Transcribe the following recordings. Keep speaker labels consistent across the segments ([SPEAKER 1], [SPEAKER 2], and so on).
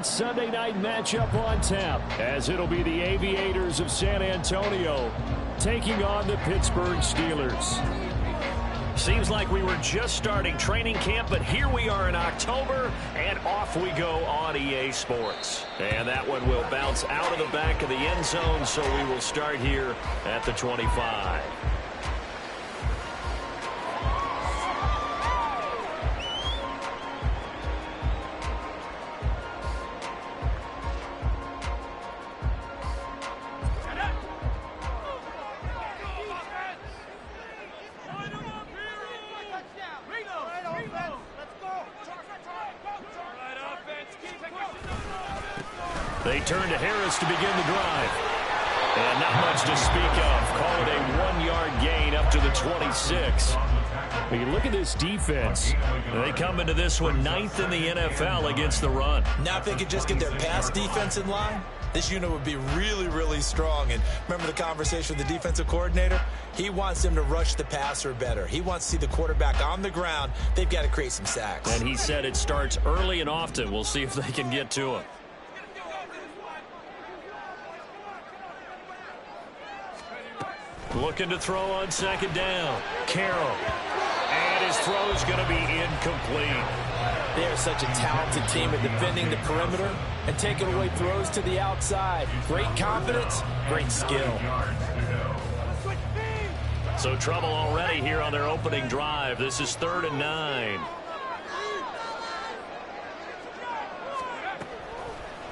[SPEAKER 1] great Sunday night matchup on tap, as it'll be the Aviators of San Antonio taking on the Pittsburgh Steelers.
[SPEAKER 2] Seems like we were just starting training camp, but here we are in October, and off we go on EA Sports. And that one will bounce out of the back of the end zone, so we will start here at the 25. They turn to Harris to begin the drive. And not much to speak of. Call it a 1-yard gain up to the 26.
[SPEAKER 1] When you look at this defense,
[SPEAKER 2] they come into this one 9th in the NFL against the run.
[SPEAKER 3] Now if they could just get their pass defense in line, this unit would be really, really strong. And remember the conversation with the defensive coordinator? He wants them to rush the passer better. He wants to see the quarterback on the ground. They've got to create some sacks.
[SPEAKER 2] And he said it starts early and often. We'll see if they can get to him. Looking to throw on second down. Carroll. And his throw is going to be incomplete.
[SPEAKER 3] They are such a talented team at defending the perimeter and taking away throws to the outside. Great confidence, great skill.
[SPEAKER 2] So trouble already here on their opening drive. This is 3rd and 9.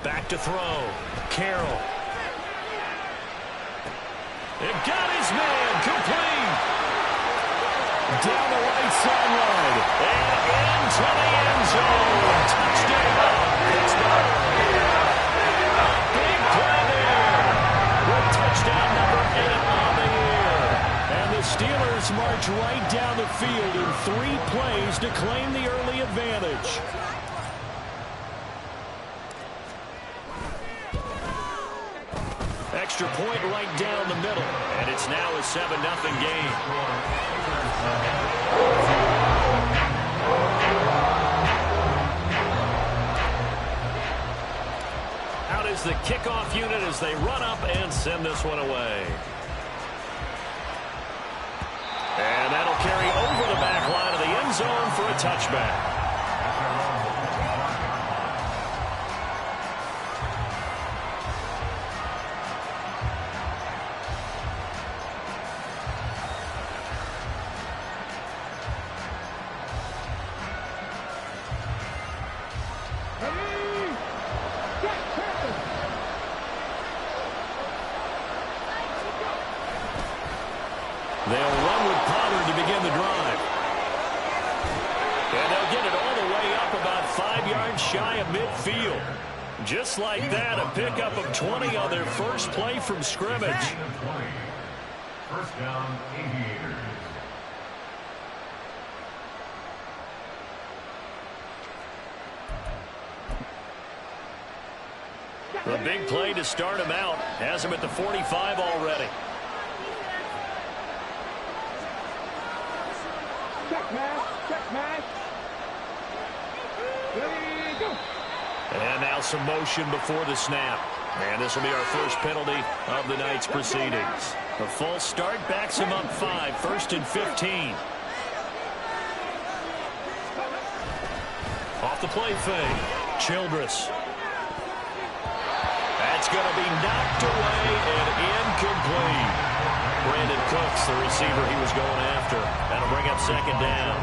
[SPEAKER 2] Back to throw. Carroll. It got his man complete.
[SPEAKER 1] Down the right sideline.
[SPEAKER 2] And into the end zone. Touchdown. Pittsburgh. Big play there. With touchdown number 8 on the year.
[SPEAKER 1] And the Steelers march right down the field in 3 plays to claim the early advantage.
[SPEAKER 2] Extra point right down the middle. And it's now a 7-0 game. Out is the kickoff unit as they run up and send this one away. And that'll carry over the back line of the end zone for a touchback. They'll run with Pollard to begin the drive. And they'll get it all the way up about 5 yards shy of midfield. Just like that, a pickup of 20 on their first play from scrimmage.
[SPEAKER 4] First down, Aviators.
[SPEAKER 2] The big play to start him out. Has him at the 45 already. And now some motion before the snap. And this will be our first penalty of the night's proceedings. A false start backs him up 5. 1st and 15. Off the play fake. Childress. That's going to be knocked away and incomplete. Brandon Cooks, the receiver he was going after. That'll bring up second down.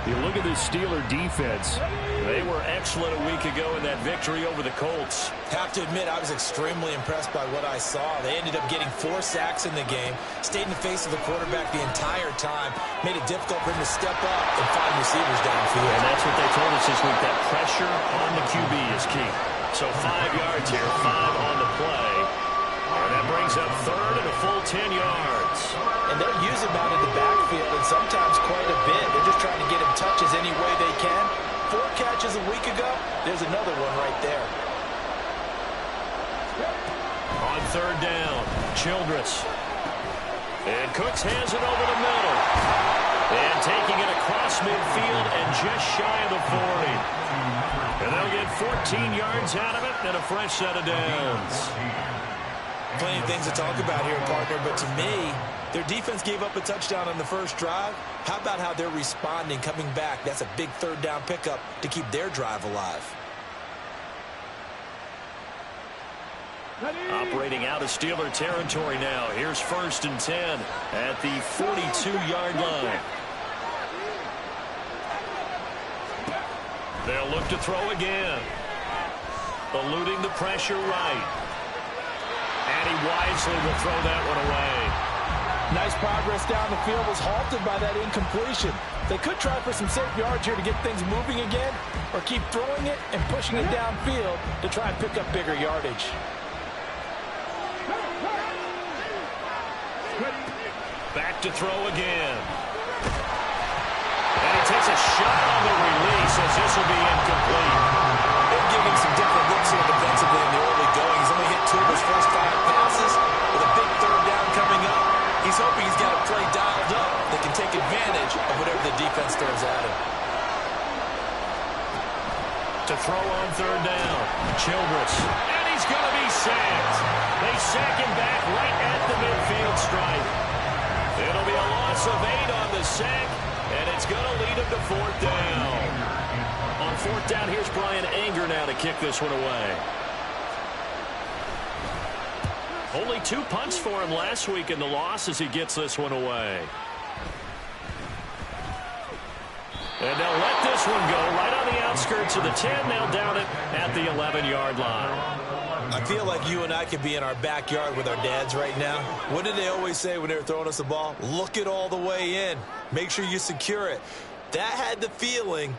[SPEAKER 1] You look at this Steeler defense.
[SPEAKER 2] They were excellent a week ago in that victory over the Colts.
[SPEAKER 3] Have to admit, I was extremely impressed by what I saw. They ended up getting 4 sacks in the game, stayed in the face of the quarterback the entire time, made it difficult for him to step up and find receivers downfield.
[SPEAKER 2] And that's what they told us this week, that pressure on the QB is key. So 5 yards here, 5 on the play. And that brings up 3rd and a full 10 yards.
[SPEAKER 3] And they're using him out in the backfield, and sometimes quite a bit. They're just trying to get him touches any way they can. 4 catches a week ago, there's another one right there.
[SPEAKER 2] On 3rd down, Childress. And Cooks hands it over the middle. And taking it across midfield and just shy of the 40. And they'll get 14 yards out of it and a fresh set of downs.
[SPEAKER 3] Plenty of things to talk about here, partner, but to me, their defense gave up a touchdown on the first drive. How about how they're responding, coming back? That's a big third down pickup to keep their drive alive.
[SPEAKER 2] Operating out of Steeler territory now. Here's 1st and 10 at the 42-yard line. They'll look to throw again. Eluding the pressure right. And he wisely will throw that one away.
[SPEAKER 3] Nice progress down the field, was halted by that incompletion. They could try for some safe yards here to get things moving again, or keep throwing it and pushing it downfield to try and pick up bigger yardage.
[SPEAKER 2] Back to throw again. And he takes a shot on the release as this will be incomplete.
[SPEAKER 3] They're giving some different looks here defensively in the early going. He's only hit 2 of his first 5 passes with a big third down coming up. He's hoping he's got a play dialed up that can take advantage of whatever the defense throws at him.
[SPEAKER 2] To throw on third down, Childress. And he's going to be sacked. They sack him back right at the midfield stripe. It'll be a loss of 8 on the sack, and it's going to lead him to 4th down. On 4th down, here's Brian Anger now to kick this one away. Only 2 punts for him last week in the loss as he gets this one away. And they'll let this one go right on the outskirts of the 10. They'll down it at the 11-yard line.
[SPEAKER 3] I feel like you and I could be in our backyard with our dads right now. What did they always say when they were throwing us the ball? Look it all the way in. Make sure you secure it. That had the feeling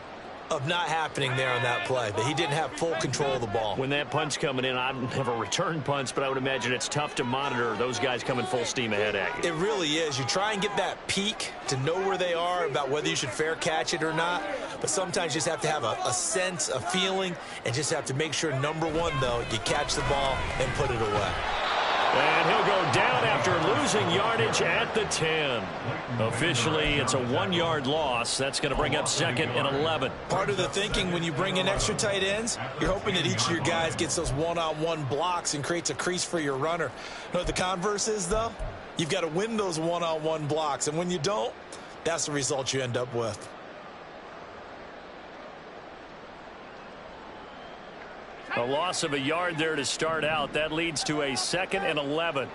[SPEAKER 3] of not happening there on that play, that he didn't have full control of the ball.
[SPEAKER 2] When that punt's coming in, I've never returned punts, but I would imagine it's tough to monitor those guys coming full steam ahead at you.
[SPEAKER 3] It really is. You try and get that peek to know where they are, about whether you should fair catch it or not, but sometimes you just have to have a sense, a feeling, and just have to make sure, number one, though, you catch the ball and put it away.
[SPEAKER 2] And he'll go down after losing yardage at the 10. Officially, it's a 1-yard loss. That's going to bring up 2nd and 11.
[SPEAKER 3] Part of the thinking when you bring in extra tight ends, you're hoping that each of your guys gets those one-on-one blocks and creates a crease for your runner. You know what the converse is, though? You've got to win those one-on-one blocks, and when you don't, that's the result you end up with.
[SPEAKER 2] A loss of a yard there to start out. That leads to a 2nd and 11.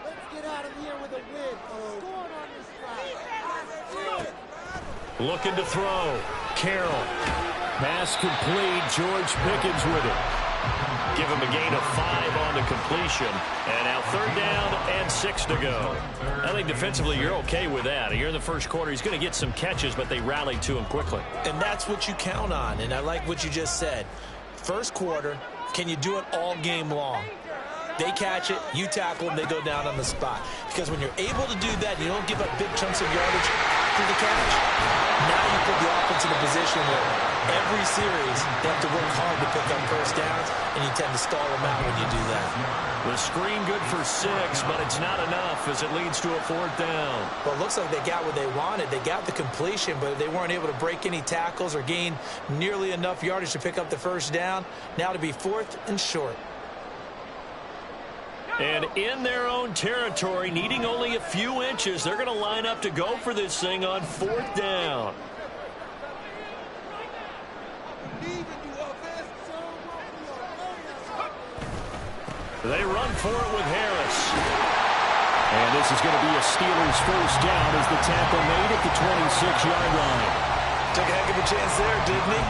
[SPEAKER 5] Let's get out of here with a win. Scoring on this drive.
[SPEAKER 2] Looking to throw. Carroll.
[SPEAKER 1] Pass complete. George Pickens with it.
[SPEAKER 2] Give him a gain of 5 on the completion. And now 3rd down and 6 to go. I think defensively you're okay with that. Here in the first quarter, he's going to get some catches, but they rallied to him quickly.
[SPEAKER 3] And that's what you count on, and I like what you just said. First quarter, can you do it all game long? They catch it, you tackle them, they go down on the spot. Because when you're able to do that, you don't give up big chunks of yardage after the catch. Now you put the offense in a position where every series they have to work hard to pick up first downs, and you tend to stall them out when you do that.
[SPEAKER 2] The screen good for 6, but it's not enough as it leads to a 4th down.
[SPEAKER 3] Well, it looks like they got what they wanted. They got the completion, but they weren't able to break any tackles or gain nearly enough yardage to pick up the first down. Now to be 4th and short.
[SPEAKER 2] And in their own territory, needing only a few inches, they're going to line up to go for this thing on 4th down. They run for it with Harris.
[SPEAKER 1] And this is going to be a Steelers first down as the tackle made at the 26-yard line.
[SPEAKER 3] Took a heck of a chance there, didn't he?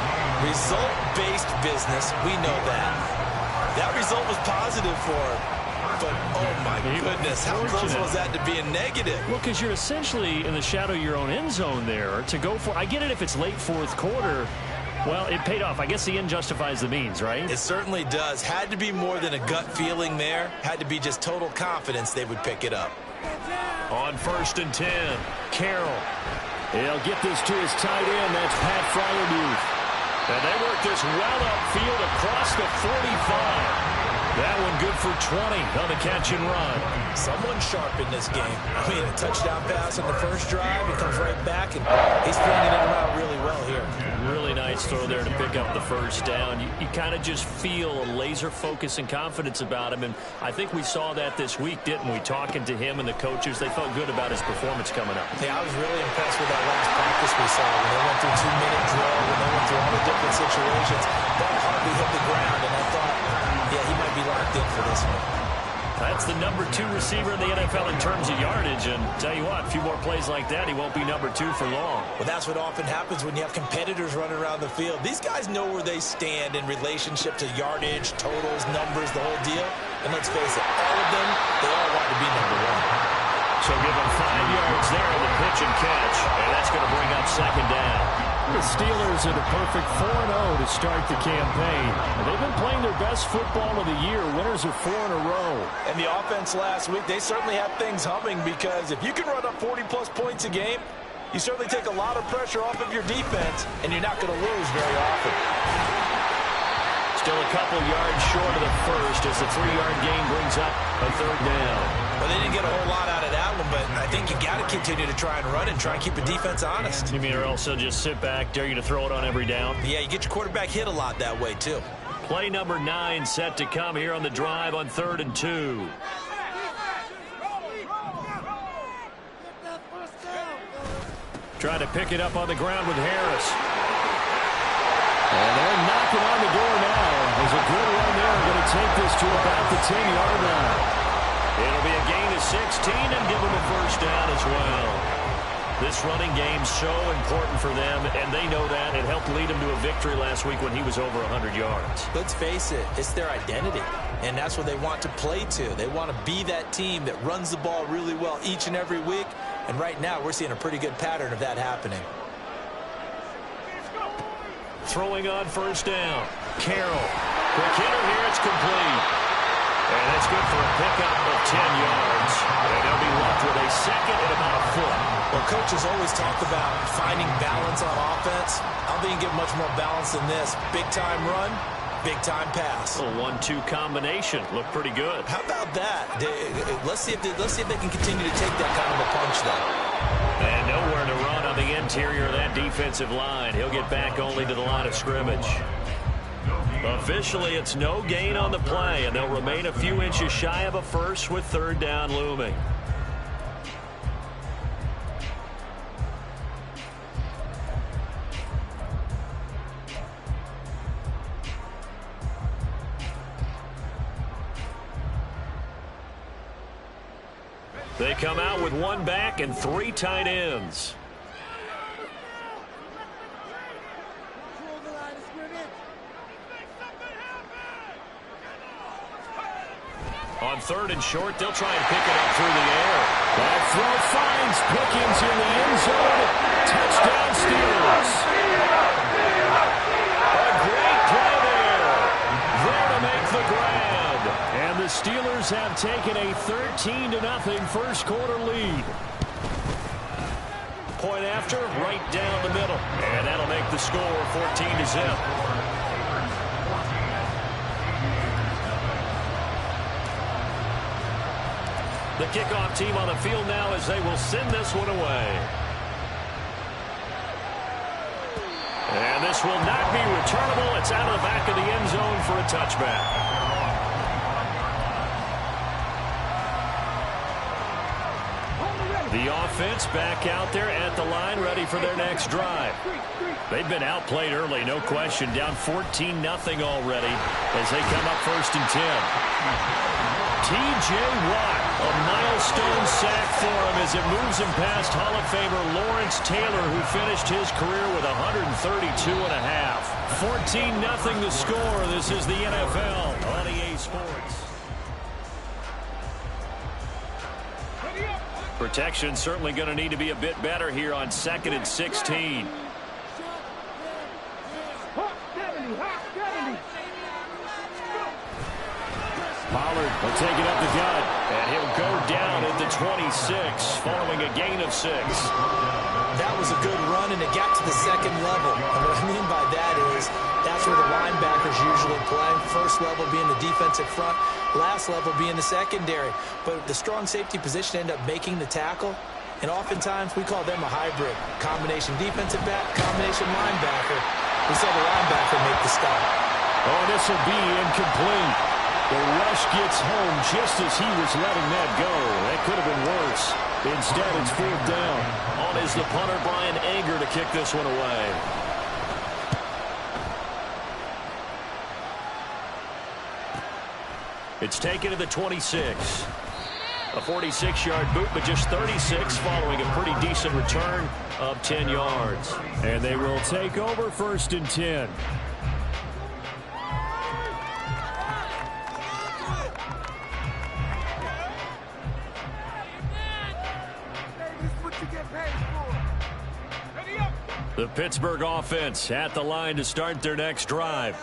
[SPEAKER 3] Result-based business, we know that. That result was positive for him. But, oh my goodness, how close was that to being negative?
[SPEAKER 2] Well, because you're essentially in the shadow of your own end zone there to go for. I get it if it's late 4th quarter. Well, it paid off. I guess the end justifies the means, right?
[SPEAKER 3] It certainly does. Had to be more than a gut feeling there. Had to be just total confidence they would pick it up.
[SPEAKER 2] On 1st and 10, Carroll.
[SPEAKER 1] He'll get this to his tight end. That's Pat Freiermuth.
[SPEAKER 2] And they work this well upfield across the 45. That one good for 20 on the catch and run.
[SPEAKER 3] Someone sharp in this game. I mean, a touchdown pass on the first drive. He comes right back, and he's flinging it around really well here.
[SPEAKER 2] Really nice throw there to pick up the first down. You kind of just feel a laser focus and confidence about him, and I think we saw that this week, didn't we? Talking to him and the coaches, they felt good about his performance coming up.
[SPEAKER 3] Yeah, I was really impressed with that last practice we saw when they went through 2-minute drill, when they went through all the different situations. Ball hardly hit the ground, and I thought, yeah, he might be locked in for this one.
[SPEAKER 2] That's the number 2 receiver in the NFL in terms of yardage, and tell you what, a few more plays like that, he won't be number 2 for long.
[SPEAKER 3] Well, that's what often happens when you have competitors running around the field. These guys know where they stand in relationship to yardage, totals, numbers, the whole deal. And let's face it, all of them, they all want to be number 1.
[SPEAKER 2] So give them 5 yards there on the pitch and catch, and that's going to bring up second down.
[SPEAKER 1] The Steelers are the perfect 4-0 to start the campaign. They've been playing their best football of the year. Winners of 4 in a row.
[SPEAKER 3] And the offense last week, they certainly had things humming, because if you can run up 40-plus points a game, you certainly take a lot of pressure off of your defense, and you're not going to lose very often.
[SPEAKER 2] Still a couple yards short of the first as the 3-yard gain brings up a third down.
[SPEAKER 3] Well, they didn't get a whole lot out of that one, but I think you got to continue to try and run and try and keep the defense honest.
[SPEAKER 2] You mean, or else they'll just sit back, dare you to throw it on every down?
[SPEAKER 3] Yeah, you get your quarterback hit a lot that way, too.
[SPEAKER 2] Play number 9 set to come here on the drive on 3rd and 2. Try to pick it up on the ground with Harris.
[SPEAKER 1] And they're knocking on the door now. There's a good run there. Going to take this to about the 10-yard line.
[SPEAKER 2] It'll be a gain of 16 and give them a first down as well. This running game's so important for them, and they know that. It helped lead them to a victory last week when he was over 100 yards.
[SPEAKER 3] Let's face it, it's their identity, and that's what they want to play to. They want to be that team that runs the ball really well each and every week, and right now we're seeing a pretty good pattern of that happening.
[SPEAKER 2] Throwing on first down. Carroll. Quick hitter here. It's complete. And that's good for a pickup of 10 yards. And they'll be left with a second and about a foot.
[SPEAKER 3] Well, coaches always talk about finding balance on offense. I don't think you get much more balance than this. Big-time run, big-time pass.
[SPEAKER 2] A 1-2 combination. Looked pretty good.
[SPEAKER 3] How about that? Let's see if they can continue to take that kind of a punch, though.
[SPEAKER 2] And nowhere to run on the interior of that defensive line. He'll get back only to the line of scrimmage. Officially, it's no gain on the play, and they'll remain a few inches shy of a first with 3rd down looming. They come out with 1 back and 3 tight ends. On 3rd and short, they'll try and pick it up through the air.
[SPEAKER 1] That throw finds Pickens in the end zone. Touchdown, Steelers.
[SPEAKER 2] A great play there. There to make the grab.
[SPEAKER 1] And the Steelers have taken a 13-0 first quarter lead.
[SPEAKER 2] Point after, right down the middle. And that'll make the score 14-0. The kickoff team on the field now as they will send this one away. And this will not be returnable. It's out of the back of the end zone for a touchback. The offense back out there at the line, ready for their next drive. They've been outplayed early, no question. Down 14-0 already as they come up 1st and 10. T.J. Watt, a milestone sack for him as it moves him past Hall of Famer Lawrence Taylor, who finished his career with 132.5. 14-0 the score. This is the NFL on EA Sports. Protection certainly going to need to be a bit better here on 2nd and 16.
[SPEAKER 1] Pollard will take it up the gut, and he'll go down at the 26 following a gain of 6.
[SPEAKER 3] That was a good run, and it got to the second level. And what I mean by that is that's where the linebackers usually play. First level being the defensive front, last level being the secondary. But the strong safety position ended up making the tackle, and oftentimes we call them a hybrid. Combination defensive back, combination linebacker. We saw the linebacker make the stop.
[SPEAKER 1] Oh, this will be incomplete. The rush gets home just as he was letting that go. That could have been worse. Instead, it's 4th down.
[SPEAKER 2] On is the punter, Brian Anger, to kick this one away. It's taken to the 26. A 46-yard boot, but just 36 following a pretty decent return of 10 yards.
[SPEAKER 1] And they will take over 1st and 10. The Pittsburgh offense at the line to start their next drive.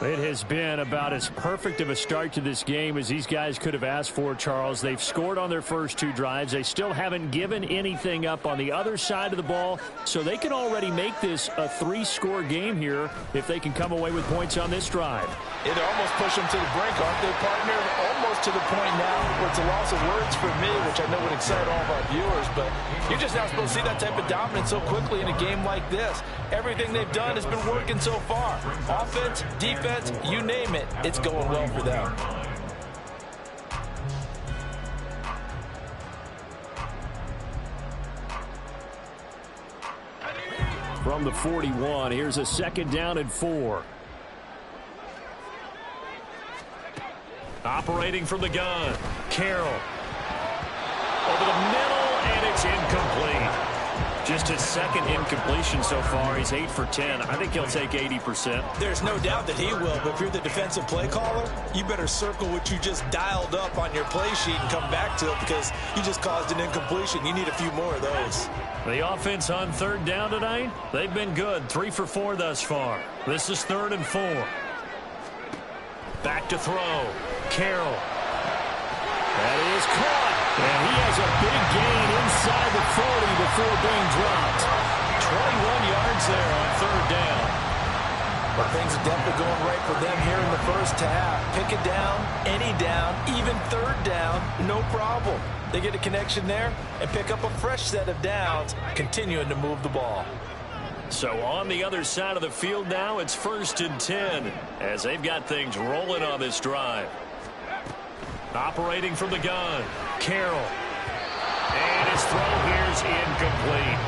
[SPEAKER 1] It has been about as perfect of a start to this game as these guys could have asked for, Charles. They've scored on their first 2 drives. They still haven't given anything up on the other side of the ball, so they can already make this a 3-score game here if they can come away with points on this drive.
[SPEAKER 3] It almost pushed them to the brink, aren't they, partner? Almost to the point now where it's a loss of words for me, which I know would excite all of our viewers, but you're just not supposed to see that type of dominance so quickly in a game like this. Everything they've done has been working so far. Offense, defense, you name it, it's going well for them.
[SPEAKER 1] From the 41, here's a 2nd down and 4.
[SPEAKER 2] Operating from the gun, Carroll. Over the middle, and it's incomplete. Just his 2nd incompletion so far. He's 8 for 10. I think he'll take 80%.
[SPEAKER 3] There's no doubt that he will, but if you're the defensive play caller, you better circle what you just dialed up on your play sheet and come back to it because you just caused an incompletion. You need a few more of those.
[SPEAKER 2] The offense on 3rd down tonight, they've been good. 3 for 4 thus far. This is 3rd and 4. Back to throw. Carroll.
[SPEAKER 1] That is caught. And he has a big gain inside the 40 before being dropped.
[SPEAKER 2] 21 yards there on 3rd down.
[SPEAKER 3] But things are definitely going right for them here in the first half. Pick it down, any down, even 3rd down, no problem. They get a connection there and pick up a fresh set of downs, continuing to move the ball.
[SPEAKER 2] So on the other side of the field now, it's 1st and 10 as they've got things rolling on this drive. Operating from the gun, Carroll. And his throw here's incomplete.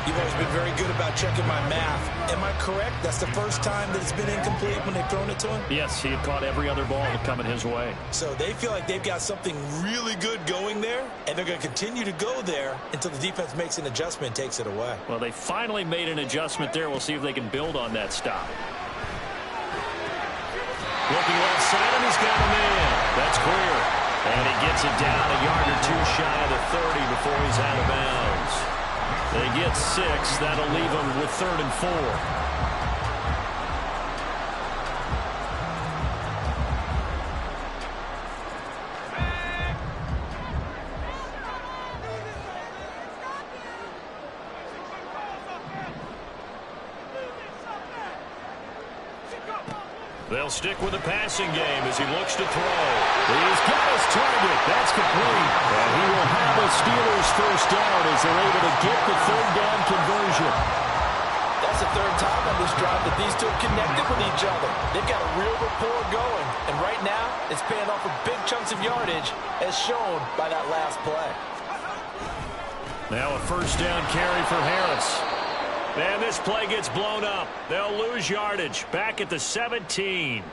[SPEAKER 3] You've always been very good about checking my math. Am I correct? That's the first time that it's been incomplete when they've thrown it to him?
[SPEAKER 2] Yes, he had caught every other ball coming his way.
[SPEAKER 3] So they feel like they've got something really good going there, and they're going to continue to go there until the defense makes an adjustment and takes it away.
[SPEAKER 2] Well, they finally made an adjustment there. We'll see if they can build on that stop. Looking left side, and he's got him in. That's clear. And he gets it down a yard or 2 shy of the 30 before he's out of bounds. They get 6. That'll leave them with 3rd and 4. They'll stick with the passing game as he looks to throw.
[SPEAKER 1] He's got his target. That's complete. And he will have a Steelers 1st down as they're able to get the 3rd down conversion.
[SPEAKER 3] That's the 3rd time on this drive that these two have connected with each other. They've got a real rapport going. And right now, it's paying off with big chunks of yardage as shown by that last play.
[SPEAKER 2] Now a 1st down carry for Harris. And this play gets blown up. They'll lose yardage back at the 17.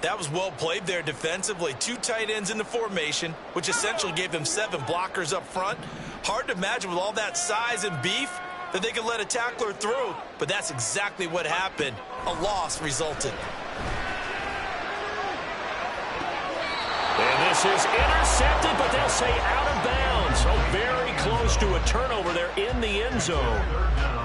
[SPEAKER 3] That was well played there defensively. 2 tight ends in the formation, which essentially gave them 7 blockers up front. Hard to imagine with all that size and beef that they could let a tackler through, but that's exactly what happened. A loss resulted.
[SPEAKER 2] And this This is intercepted, but they'll say out of bounds. So very close to a turnover there in the end zone.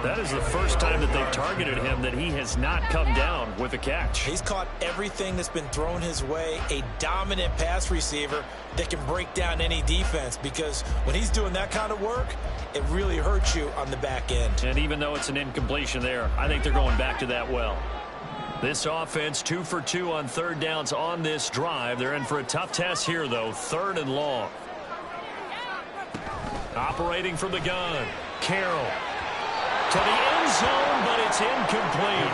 [SPEAKER 1] That is the first time that they've targeted him that he has not come down with a catch.
[SPEAKER 3] He's caught everything that's been thrown his way. A dominant pass receiver that can break down any defense, because when he's doing that kind of work, it really hurts you on the back end.
[SPEAKER 1] And even though it's an incompletion there, I think they're going back to that well. This offense 2 for 2 on third downs on this drive. They're in for a tough test here, though. 3rd and long. Operating from the gun. Carroll to the end zone, but it's incomplete.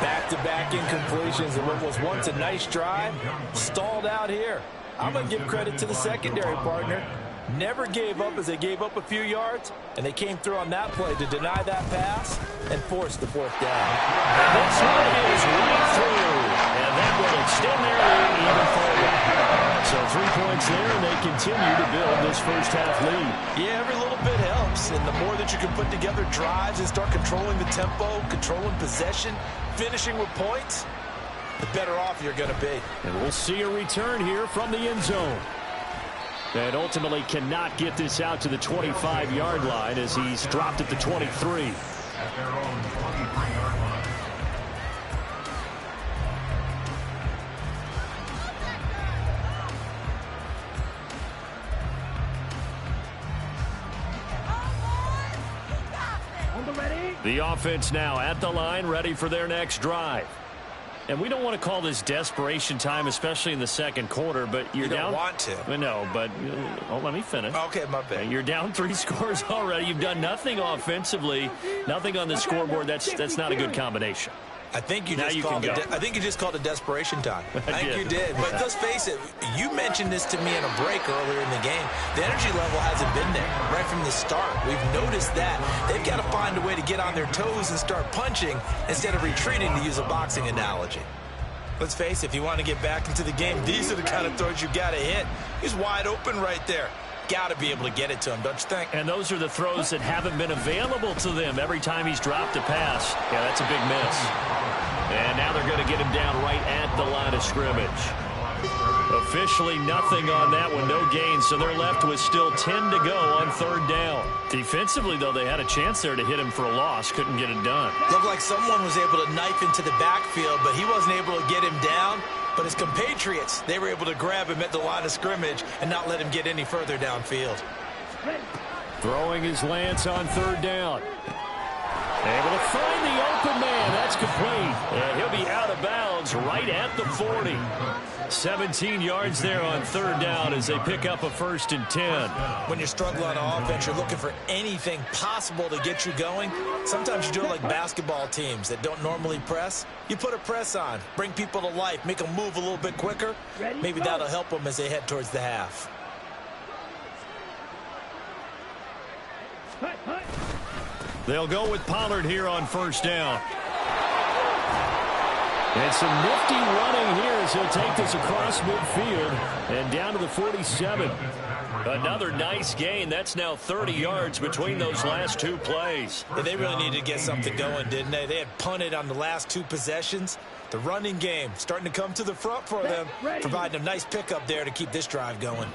[SPEAKER 3] Back-to-back incompletions in what was once a nice drive, stalled out here. I'm going to give credit to the secondary partner. Never gave up as they gave up a few yards, and they came through on that play to deny that pass and force the 4th down.
[SPEAKER 2] And this one is right through, and that will extend their lead even further.
[SPEAKER 1] So 3 points there, and they continue to build this first half lead.
[SPEAKER 3] Yeah, every little bit helps, and the more that you can put together drives and start controlling the tempo, controlling possession, finishing with points, the better off you're going to be.
[SPEAKER 1] And we'll see a return here from the end zone. And ultimately cannot get this out to the 25-yard line as he's dropped at the 23.
[SPEAKER 4] At their own 23-yard line.
[SPEAKER 1] The offense now at the line, ready for their next drive. And we don't want to call this desperation time, especially in the second quarter, but you're down.
[SPEAKER 3] You don't want to.
[SPEAKER 1] No, but let me finish.
[SPEAKER 3] Okay, my bad.
[SPEAKER 1] You're down 3 scores already. You've done nothing offensively, nothing on the scoreboard. That's not a good combination.
[SPEAKER 3] I think you just called it desperation time. I think you did. But let's face it, you mentioned this to me in a break earlier in the game. The energy level hasn't been there right from the start. We've noticed that. They've got to find a way to get on their toes and start punching instead of retreating, to use a boxing analogy. Let's face it, if you want to get back into the game, these are the kind of throws you got to hit. He's wide open right there. Got to be able to get it to him, don't you think?
[SPEAKER 1] And those are the throws that haven't been available to them every time he's dropped a pass. Yeah, that's a big miss. And now they're going to get him down right at the line of scrimmage. Officially nothing on that one, no gain, so they're left with still 10 to go on 3rd down. Defensively, though, they had a chance there to hit him for a loss, couldn't get it done.
[SPEAKER 3] Looked like someone was able to knife into the backfield, but he wasn't able to get him down. But his compatriots, they were able to grab him at the line of scrimmage and not let him get any further downfield.
[SPEAKER 1] Throwing his Lance on 3rd down. Able to find the open man. That's complete. And he'll be out of bounds right at the 40. 17 yards there on 3rd down as they pick up a 1st and 10.
[SPEAKER 3] When you're struggling on offense, you're looking for anything possible to get you going. Sometimes you do it like basketball teams that don't normally press. You put a press on, bring people to life, make them move a little bit quicker. Maybe that'll help them as they head towards the half.
[SPEAKER 1] They'll go with Pollard here on 1st down. And some nifty running here as he'll take this across midfield and down to the 47. Another nice gain. That's now 30 yards between those last 2 plays.
[SPEAKER 3] Yeah, they really needed to get something going, didn't they? They had punted on the last 2 possessions. The running game starting to come to the front for them, providing a nice pickup there to keep this drive going.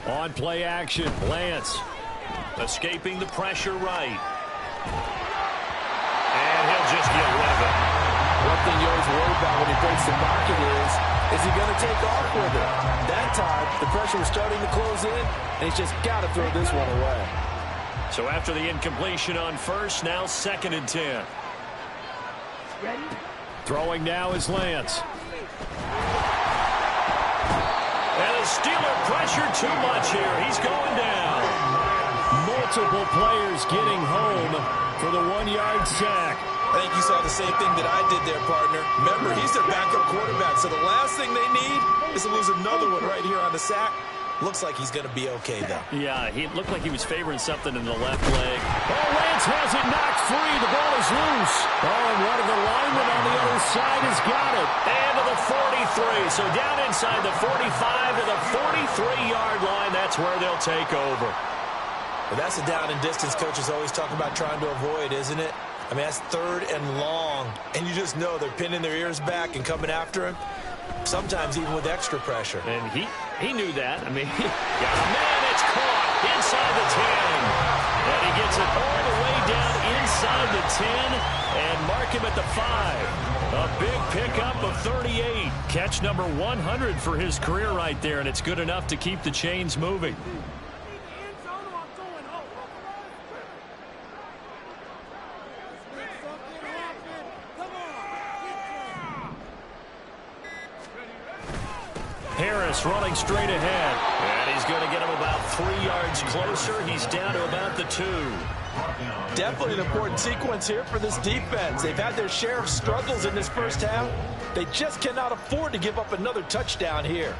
[SPEAKER 1] On play action, Lance.
[SPEAKER 2] Escaping the pressure right. And he'll just get rid of it.
[SPEAKER 3] One thing you always worry about when he breaks the pocket is he going to take off with it? That time, the pressure was starting to close in, and he's just got to throw this one away.
[SPEAKER 1] So after the incompletion on 1st, now 2nd and 10. Throwing now is Lance.
[SPEAKER 2] And the Steeler pressure too much here. He's going down.
[SPEAKER 1] Multiple players getting home for the 1-yard sack.
[SPEAKER 3] I think you saw the same thing that I did there, partner. Remember, he's their backup quarterback, so the last thing they need is to lose another one right here on the sack. Looks like he's going to be okay, though.
[SPEAKER 1] Yeah, he looked like he was favoring something in the left leg. Oh, Lance has it knocked free. The ball is loose. Oh, and one of the linemen on the other side has got it.
[SPEAKER 2] And to the 43. So down inside the 45 to the 43-yard line. That's where they'll take over.
[SPEAKER 3] But that's the down and distance coaches always talk about trying to avoid, isn't it? I mean, that's 3rd and long, and you just know they're pinning their ears back and coming after him, sometimes even with extra pressure.
[SPEAKER 1] And he knew that. I mean, got a man, it's caught inside the 10. And he gets it all the way down inside the 10 and mark him at the 5. A big pickup of 38. Catch number 100 for his career right there, and it's good enough to keep the chains moving. Harris running straight ahead. And he's going to get him about 3 yards closer. He's down to about the 2.
[SPEAKER 3] Definitely an important sequence here for this defense. They've had their share of struggles in this first half. They just cannot afford to give up another touchdown here.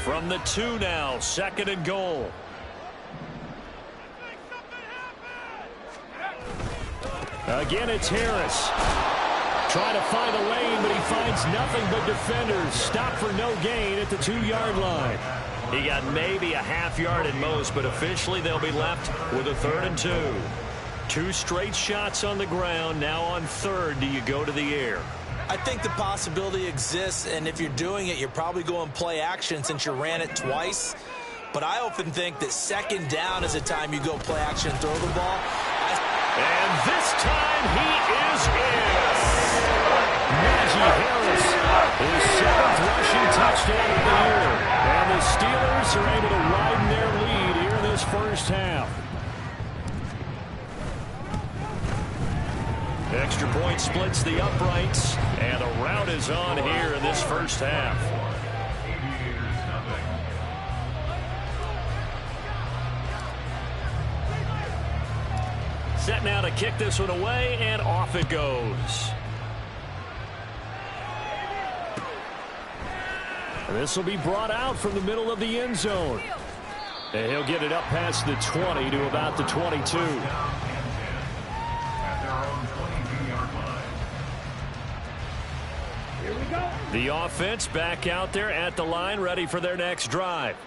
[SPEAKER 1] From the 2 now, 2nd and goal. Again, it's Harris. Trying to find a lane, but he finds nothing but defenders. Stop for no gain at the 2-yard line. He got maybe a half yard at most, but officially they'll be left with a 3rd and 2. 2 straight shots on the ground. Now on 3rd, do you go to the air?
[SPEAKER 3] I think the possibility exists, and if you're doing it, you're probably going play action since you ran it twice. But I often think that 2nd down is a time you go play action and throw the ball.
[SPEAKER 1] And this time he is in. Najee Harris, his 7th rushing touchdown of the year. And the Steelers are able to widen their lead here in this first half. Extra point splits the uprights, and the route is on here in this first half. Set now to kick this one away, and off it goes. This will be brought out from the middle of the end zone. And he'll get it up past the 20 to about the 22.
[SPEAKER 5] Here we go.
[SPEAKER 1] The offense back out there at the line, ready for their next drive.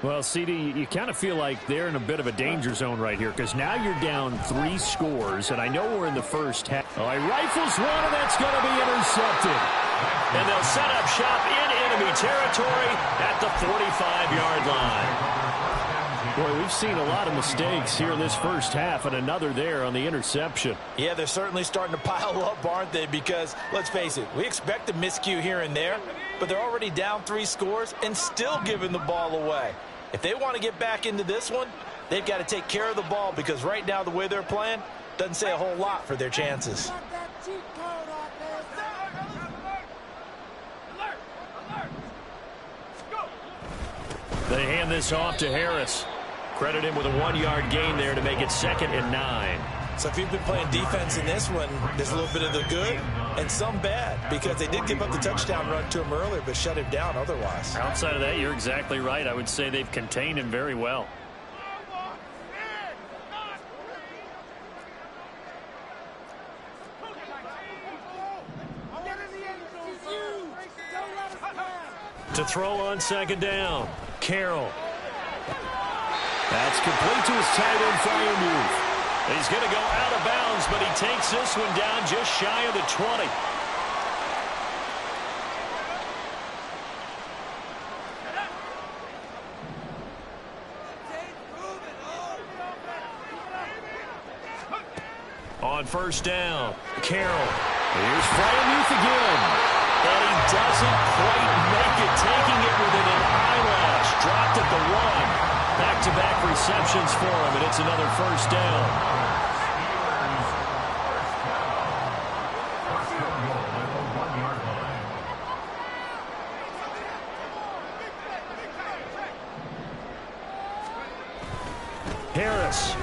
[SPEAKER 1] Well, CD, you kind of feel like they're in a bit of a danger zone right here because now you're down 3 scores, and I know we're in the first half. Oh, he rifles one, and that's going to be intercepted. And they'll set up shop in enemy territory at the 45-yard line. Boy, we've seen a lot of mistakes here in this first half, and another there on the interception.
[SPEAKER 3] Yeah, they're certainly starting to pile up, aren't they? Because, let's face it, we expect a miscue here and there, but they're already down 3 scores and still giving the ball away. If they want to get back into this one, they've got to take care of the ball because right now the way they're playing doesn't say a whole lot for their chances.
[SPEAKER 1] They hand this off to Harris. Credit him with a 1-yard gain there to make it 2nd and 9.
[SPEAKER 3] So if you've been playing defense in this one, there's a little bit of the good and some bad because they did give up the touchdown run to him earlier but shut him down otherwise.
[SPEAKER 1] Outside of that, you're exactly right. I would say they've contained him very well. To throw on 2nd down, Carroll. That's complete to his tight end Freiermuth. He's going to go out of bounds, but he takes this one down just shy of the 20. On 1st down, Carroll. Here's Freiermuth again. And he doesn't quite make it, taking it within an eyelash. Dropped at the 1. Back-to-back receptions for him, and it's another 1st down. Harris.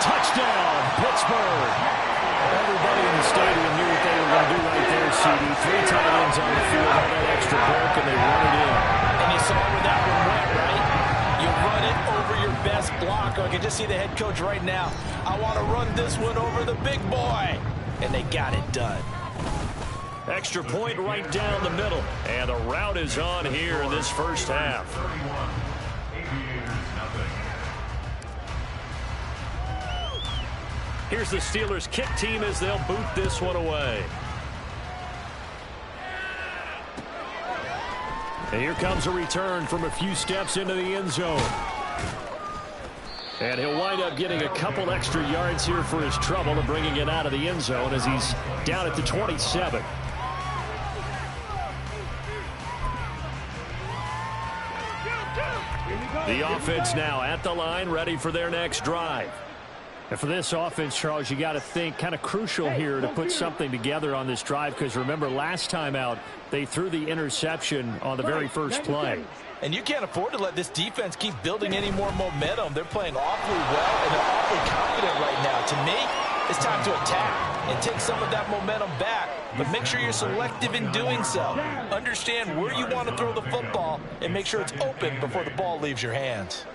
[SPEAKER 1] Touchdown, Pittsburgh. Everybody in the stadium knew what they were going to do right there, CD. 3 tight ends on the field on that extra point, and they run it in.
[SPEAKER 3] And you saw where that one went, right? You run it over your best blocker. I can just see the head coach right now. I want to run this one over the big boy. And they got it done.
[SPEAKER 1] Extra point right down the middle. And the route is on here in this first half.
[SPEAKER 2] Here's the Steelers kick team as they'll boot this one away.
[SPEAKER 1] And here comes a return from a few steps into the end zone. And he'll wind up getting a couple extra yards here for his trouble and bringing it out of the end zone as he's down at the 27. The offense now at the line, ready for their next drive. And for this offense, Charles, you got to think kind of crucial here to put something together on this drive, because remember last time out they threw the interception on the very first play.
[SPEAKER 3] And you can't afford to let this defense keep building any more momentum. They're playing awfully well, and they're awfully confident right now. To me, it's time to attack and take some of that momentum back, but make sure you're selective in doing so. Understand where you want to throw the football and make sure it's open before the ball leaves your hands.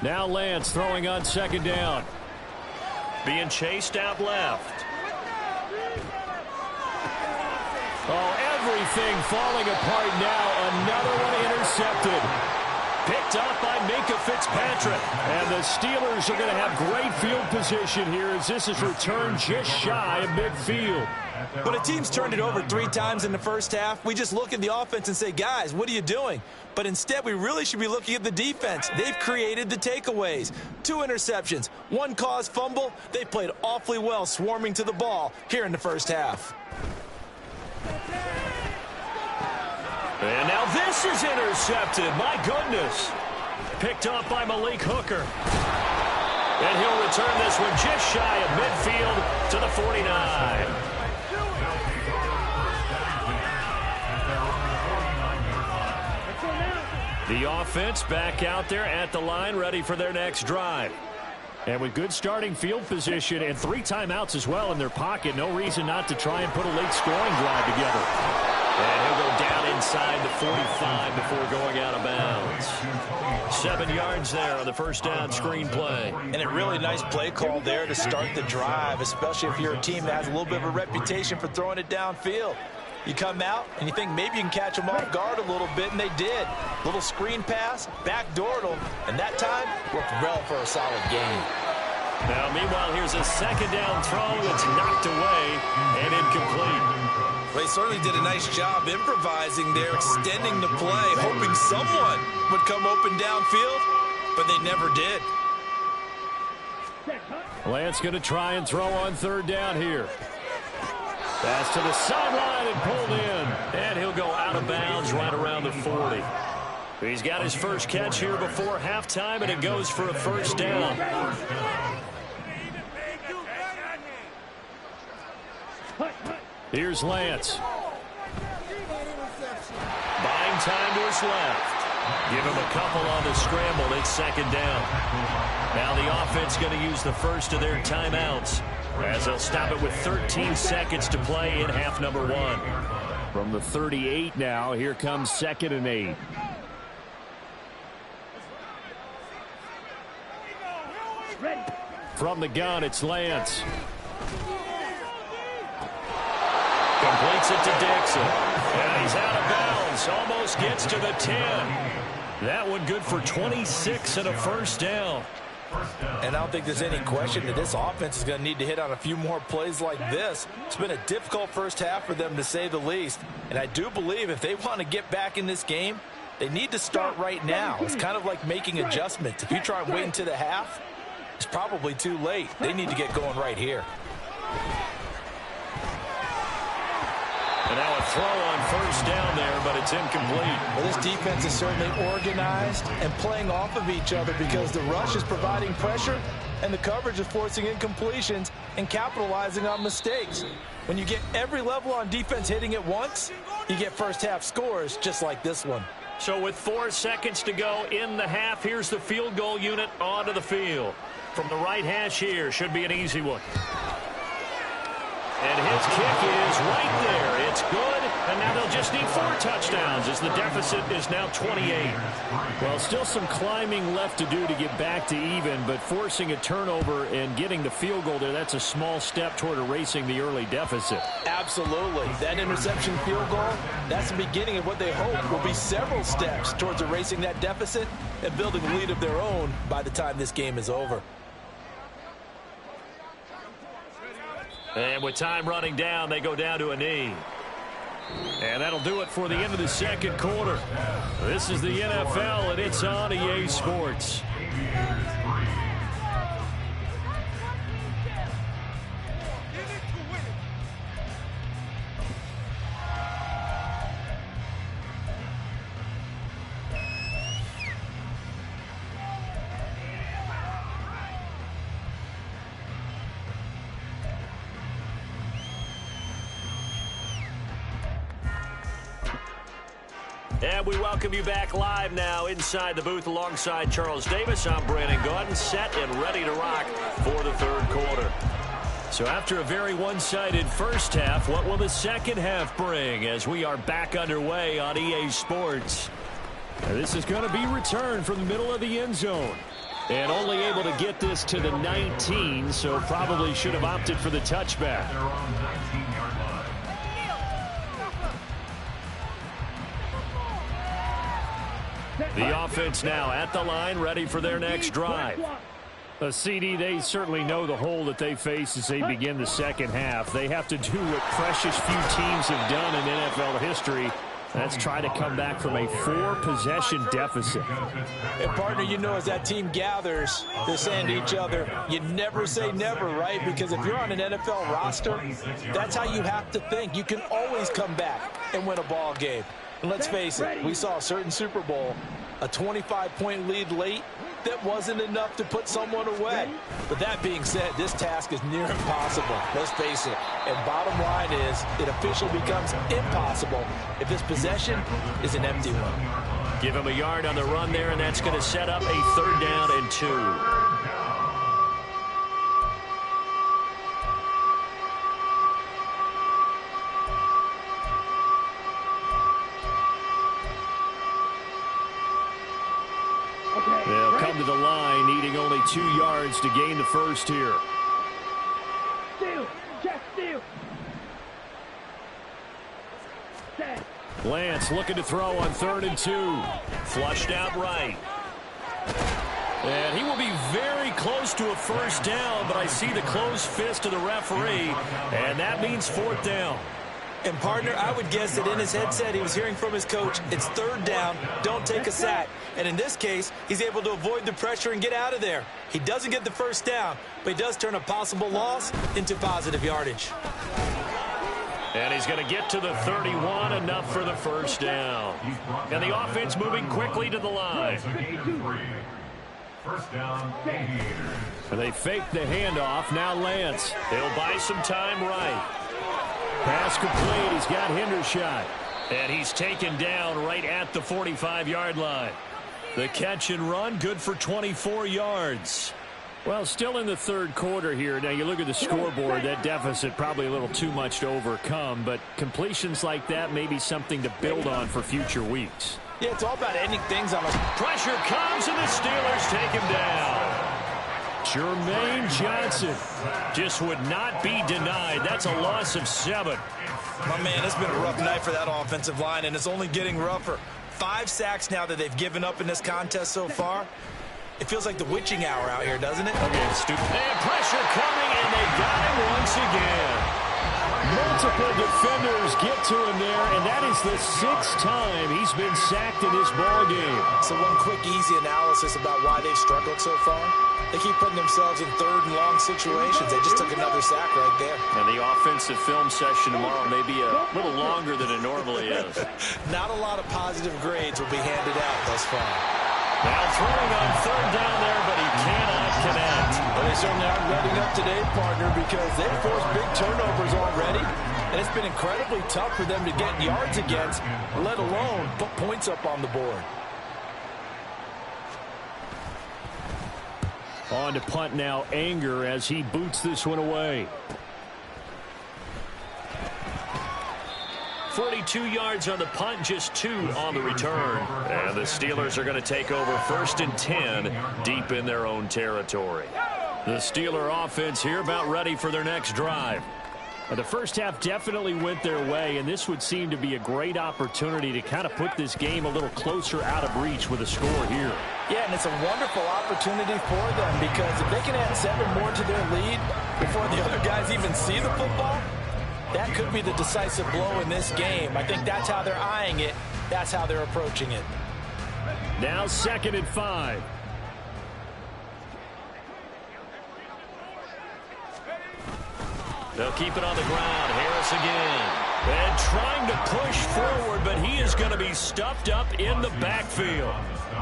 [SPEAKER 1] Now Lance throwing on second down.
[SPEAKER 2] Being chased out left.
[SPEAKER 1] Oh, everything falling apart now. Another one intercepted. Picked up by Minkah Fitzpatrick. And the Steelers are going to have great field position here as this is returned just shy of midfield.
[SPEAKER 3] When a team's turned it over 3 times in the first half, we just look at the offense and say, guys, what are you doing? But instead, we really should be looking at the defense. They've created the takeaways. 2 interceptions, 1 caused fumble. They played awfully well swarming to the ball here in the first half.
[SPEAKER 2] And now this is intercepted. My goodness. Picked up by Malik Hooker. And he'll return this one just shy of midfield to the 49. The offense back out there at the line, ready for their next drive. And with good starting field position and 3 timeouts as well in their pocket, no reason not to try and put a late scoring drive together. And he'll go down inside the 45 before going out of bounds. 7 yards there on the first down screen play.
[SPEAKER 3] And a really nice play call there to start the drive, especially if you're a team that has a little bit of a reputation for throwing it downfield. You come out and you think maybe you can catch them off guard a little bit, and they did. Little screen pass, backdoored them, and that time worked well for a solid gain.
[SPEAKER 2] Now, meanwhile, here's a second down throw that's knocked away and incomplete.
[SPEAKER 3] They certainly did a nice job improvising there, extending the play, hoping someone would come open downfield, but they never did.
[SPEAKER 1] Lance going to try and throw on third down here. Pass to the sideline and pulled in.
[SPEAKER 2] And he'll go out of bounds right around the 40. He's got his first catch here before halftime, and it goes for a first down.
[SPEAKER 1] Here's Lance.
[SPEAKER 2] Buying time to his left. Give him a couple on the scramble. It's second down. Now the offense going to use the first of their timeouts as they'll stop it with 13 seconds to play in half number 1.
[SPEAKER 1] From the 38 now, here comes 2nd and 8. From the gun, it's Lance.
[SPEAKER 2] Completes it to Dixon. And he's out of bounds. Almost gets to the 10. That one good for 26 and a first down.
[SPEAKER 3] And I don't think there's any question that this offense is going to need to hit on a few more plays like this. It's been a difficult first half for them, to say the least. And I do believe if they want to get back in this game, they need to start right now. It's kind of like making adjustments. If you try and wait until the half, it's probably too late. They need to get going right here.
[SPEAKER 2] And now a throw on first down there, but it's incomplete.
[SPEAKER 3] Well, this defense is certainly organized and playing off of each other because the rush is providing pressure and the coverage is forcing incompletions and capitalizing on mistakes. When you get every level on defense hitting at once, you get first half scores just like this one.
[SPEAKER 2] So with 4 seconds to go in the half, here's the field goal unit onto the field. From the right hash here, should be an easy one. And his kick is right there. It's good, and now they'll just need 4 touchdowns as the deficit is now 28.
[SPEAKER 1] Well, still some climbing left to do to get back to even, but forcing a turnover and getting the field goal there, that's a small step toward erasing the early deficit.
[SPEAKER 3] Absolutely. That interception field goal, that's the beginning of what they hope will be several steps towards erasing that deficit and building a lead of their own by the time this game is over.
[SPEAKER 2] And with time running down, they go down to a knee. And that'll do it for the end of the second quarter. This is the NFL, and it's on EA Sports. And we welcome you back live now inside the booth alongside Charles Davis. I'm Brandon Gaudin, set and ready to rock for the third quarter. So after a very one-sided first half, what will the second half bring as we are back underway on EA Sports? And this is going to be returned from the middle of the end zone. And only able to get this to the 19, so probably should have opted for the touchback. The offense now at the line, ready for their next drive. A CD, they certainly know the hole that they face as they begin the second half. They have to do what precious few teams have done in NFL history. That's try to come back from a 4-possession deficit.
[SPEAKER 3] And, partner, you know, as that team gathers, they're saying to each other, you never say never, right? Because if you're on an NFL roster, that's how you have to think. You can always come back and win a ball game. And let's face it, we saw a certain Super Bowl, a 25-point lead late, that wasn't enough to put someone away. But that being said, this task is near impossible. Let's face it. And bottom line is, it officially becomes impossible if this possession is an empty one.
[SPEAKER 2] Give him a yard on the run there, and that's going to set up a 3rd down and 2. They'll come to the line, needing only 2 yards to gain the first here.
[SPEAKER 5] Steal. Just steal.
[SPEAKER 2] Lance looking to throw on 3rd and 2. Flushed out right. And he will be very close to a first down, but I see the closed fist of the referee, and that means 4th down.
[SPEAKER 3] And, partner, I would guess that in his headset he was hearing from his coach, it's 3rd down, don't take a sack. And in this case, he's able to avoid the pressure and get out of there. He doesn't get the first down, but he does turn a possible loss into positive yardage.
[SPEAKER 2] And he's going to get to the 31, enough for the first down. And the offense moving quickly to the line.
[SPEAKER 4] First down, Aviators.
[SPEAKER 1] And they fake the handoff. Now Lance.
[SPEAKER 2] They'll buy some time right.
[SPEAKER 1] Pass complete. He's got Hendershot.
[SPEAKER 2] And he's taken down right at the 45-yard line. The catch and run, good for 24 yards.
[SPEAKER 1] Well, still in the third quarter here. Now, you look at the scoreboard, that deficit probably a little too much to overcome, but completions like that may be something to build on for future weeks.
[SPEAKER 3] Yeah, it's all about ending things on a...
[SPEAKER 2] Pressure comes, and the Steelers take him down.
[SPEAKER 1] Jermaine Johnson
[SPEAKER 2] just would not be denied. That's a loss of 7.
[SPEAKER 3] My man, it's been a rough night for that offensive line, and it's only getting rougher. 5 sacks now that they've given up in this contest so far. It feels like the witching hour out here, doesn't it?
[SPEAKER 2] Okay, stupid. And pressure coming, and they got him once again.
[SPEAKER 1] Multiple defenders get to him there, and that is the 6th time he's been sacked in this ball game.
[SPEAKER 3] So one quick, easy analysis about why they've struggled so far. They keep putting themselves in 3rd and long situations. They just took another sack right there.
[SPEAKER 2] And the offensive film session tomorrow may be a little longer than it normally is.
[SPEAKER 3] Not a lot of positive grades will be handed out thus far.
[SPEAKER 2] Now throwing on 3rd down there, but he cannot connect.
[SPEAKER 3] Well, they certainly aren't letting up today, partner, because they've forced big turnovers already. And it's been incredibly tough for them to get yards against, let alone put points up on the board.
[SPEAKER 1] On to punt now, Anger, as he boots this one away.
[SPEAKER 2] 42 yards on the punt, just 2 on the return. And the Steelers are going to take over 1st and 10 deep in their own territory.
[SPEAKER 1] The Steeler offense here about ready for their next drive. The first half definitely went their way, and this would seem to be a great opportunity to kind of put this game a little closer out of reach with a score here.
[SPEAKER 3] Yeah, and it's a wonderful opportunity for them because if they can add 7 more to their lead before the other guys even see the football, that could be the decisive blow in this game. I think that's how they're eyeing it. That's how they're approaching it.
[SPEAKER 1] Now 2nd and 5.
[SPEAKER 2] They'll keep it on the ground. Harris again. And trying to push forward, but he is going to be stuffed up in the backfield.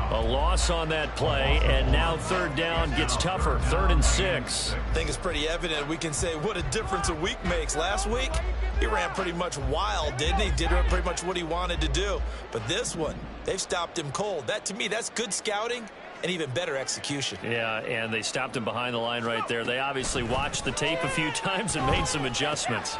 [SPEAKER 2] A loss on that play, and now 3rd down gets tougher. 3rd and 6.
[SPEAKER 3] I think it's pretty evident. We can say what a difference a week makes. Last week, he ran pretty much wild, didn't he? Did pretty much what he wanted to do. But this one, they've stopped him cold. That, to me, that's good scouting and even better execution.
[SPEAKER 2] Yeah, and they stopped him behind the line right there. They obviously watched the tape a few times and made some adjustments.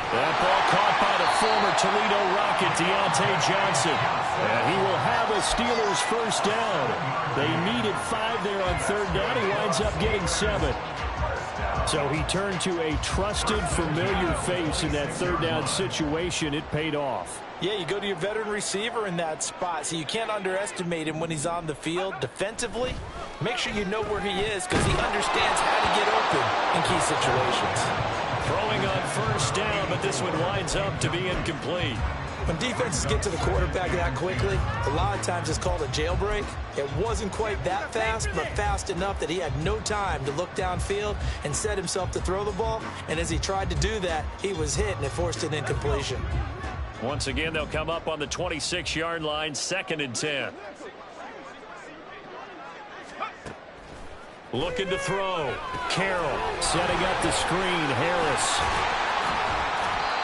[SPEAKER 1] That ball caught by the former Toledo Rocket, Deontay Johnson. And he will have a Steelers first down. They needed 5 there on 3rd down. He winds up getting 7. So he turned to a trusted, familiar face in that 3rd down situation. It paid off.
[SPEAKER 3] Yeah, you go to your veteran receiver in that spot, so you can't underestimate him when he's on the field. Defensively, make sure you know where he is because he understands how to get open in key situations.
[SPEAKER 2] Throwing on 1st down, but this one winds up to be incomplete.
[SPEAKER 3] When defenses get to the quarterback that quickly, a lot of times it's called a jailbreak. It wasn't quite that fast, but fast enough that he had no time to look downfield and set himself to throw the ball. And as he tried to do that, he was hit, and it forced an incompletion.
[SPEAKER 2] Once again, they'll come up on the 26-yard line, 2nd and 10. Looking to throw. Carroll
[SPEAKER 1] setting up the screen. Harris.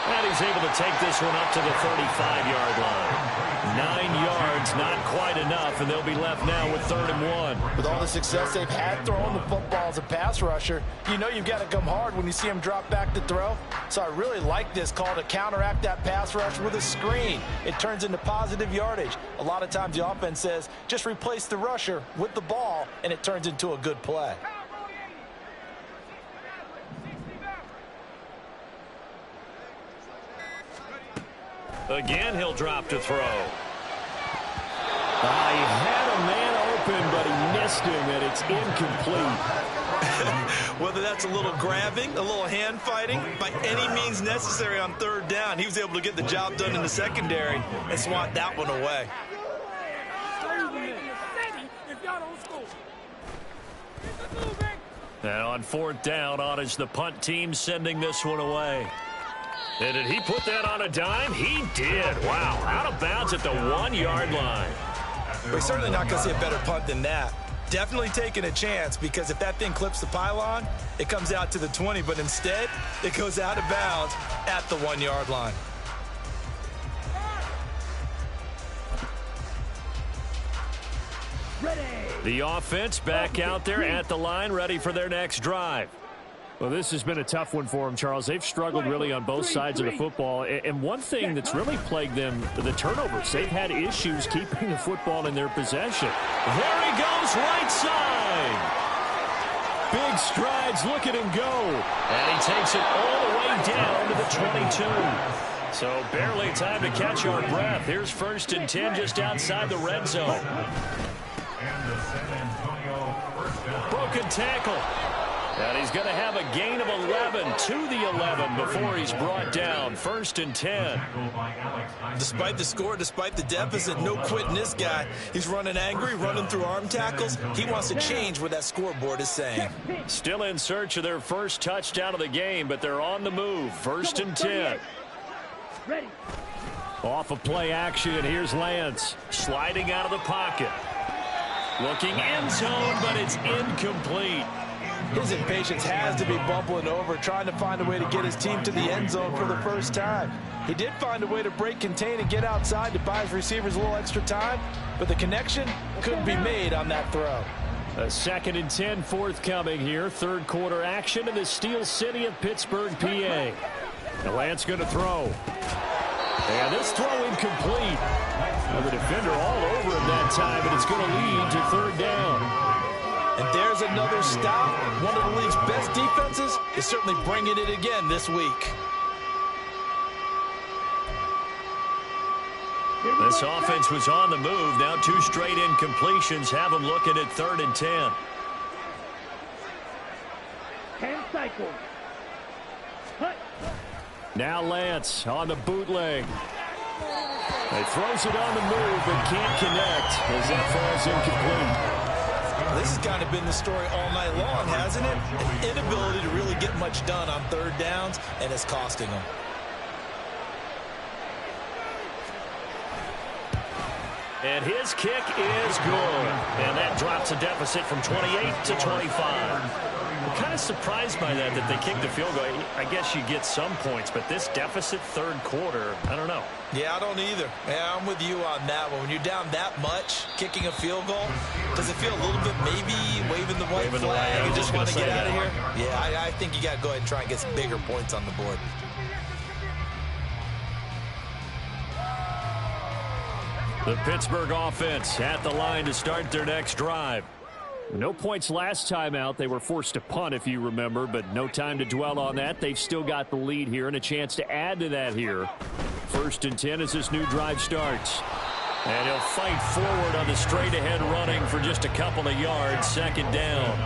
[SPEAKER 2] And he's able to take this one up to the 35-yard line. 9 yards, not quite enough, and they'll be left now with 3rd and 1.
[SPEAKER 3] With all the success they've had throwing the football as a pass rusher, you know you've got to come hard when you see him drop back to throw. So I really like this call to counteract that pass rush with a screen. It turns into positive yardage. A lot of times the offense says, just replace the rusher with the ball, and it turns into a good play.
[SPEAKER 2] Again, he'll drop to throw.
[SPEAKER 1] He had a man open, but he missed him, and it's incomplete.
[SPEAKER 3] Whether that's a little grabbing, a little hand fighting, by any means necessary on 3rd down, he was able to get the job done in the secondary and swat that one away.
[SPEAKER 2] And on 4th down, on is the punt team sending this one away. And did he put that on a dime? He did. Wow, out of bounds at the 1-yard line.
[SPEAKER 3] We're certainly not going to see a better punt than that. Definitely taking a chance because if that thing clips the pylon, it comes out to the 20, but instead it goes out of bounds at the 1-yard line.
[SPEAKER 2] The offense back out there at the line, ready for their next drive.
[SPEAKER 1] Well, this has been a tough one for them, Charles. They've struggled really on both sides of the football. And one thing that's really plagued them, the turnovers. They've had issues keeping the football in their possession.
[SPEAKER 2] There he goes, right side.
[SPEAKER 1] Big strides, look at him go.
[SPEAKER 2] And he takes it all the way down to the 22. So barely time to catch our breath. Here's 1st and 10 just outside the red zone. Broken tackle. And he's going to have a gain of 11 to the 11 before he's brought down. 1st and 10.
[SPEAKER 3] Despite the score, despite the deficit, no quitting this guy. He's running angry, running through arm tackles. He wants to change what that scoreboard is saying.
[SPEAKER 2] Still in search of their first touchdown of the game, but they're on the move. 1st and 10.
[SPEAKER 5] Ready.
[SPEAKER 1] Off of play action, and here's Lance.
[SPEAKER 2] Sliding out of the pocket. Looking end zone, but it's incomplete.
[SPEAKER 3] His impatience has to be bumbling over, trying to find a way to get his team to the end zone for the first time. He did find a way to break, contain, and get outside to buy his receivers a little extra time, but the connection couldn't be made on that throw.
[SPEAKER 1] A 2nd and 10 forthcoming here. 3rd quarter action in the Steel City of Pittsburgh, PA. And Lance going to throw. And this throw incomplete. Well, the defender all over him that time, and it's going to lead to 3rd down.
[SPEAKER 3] And there's another stop. One of the league's best defenses is certainly bringing it again this week.
[SPEAKER 2] This offense was on the move. Now 2 straight incompletions have them looking at 3rd and 10.
[SPEAKER 5] 10 cycles. Cut.
[SPEAKER 1] Now Lance on the bootleg. He throws it on the move but can't connect as that falls incomplete.
[SPEAKER 3] This has kind of been the story all night long, hasn't it? An inability to really get much done on 3rd downs, and it's costing them.
[SPEAKER 2] And his kick is good. And that drops a deficit from 28 to 25. I'm kind of surprised by that they kicked the field goal. I guess you get some points, but this deficit 3rd quarter, I don't know.
[SPEAKER 3] Yeah, I don't either. Yeah, I'm with you on that one. When you're down that much, kicking a field goal, does it feel a little bit maybe waving the white flag and just want to get out of here? Yeah, I think you got to go ahead and try and get some bigger points on the board.
[SPEAKER 1] The Pittsburgh offense at the line to start their next drive. No points last time out. They were forced to punt, if you remember, but no time to dwell on that. They've still got the lead here and a chance to add to that here. 1st and 10 as this new drive starts. And he'll fight forward on the straight-ahead running for just a couple of yards. 2nd down.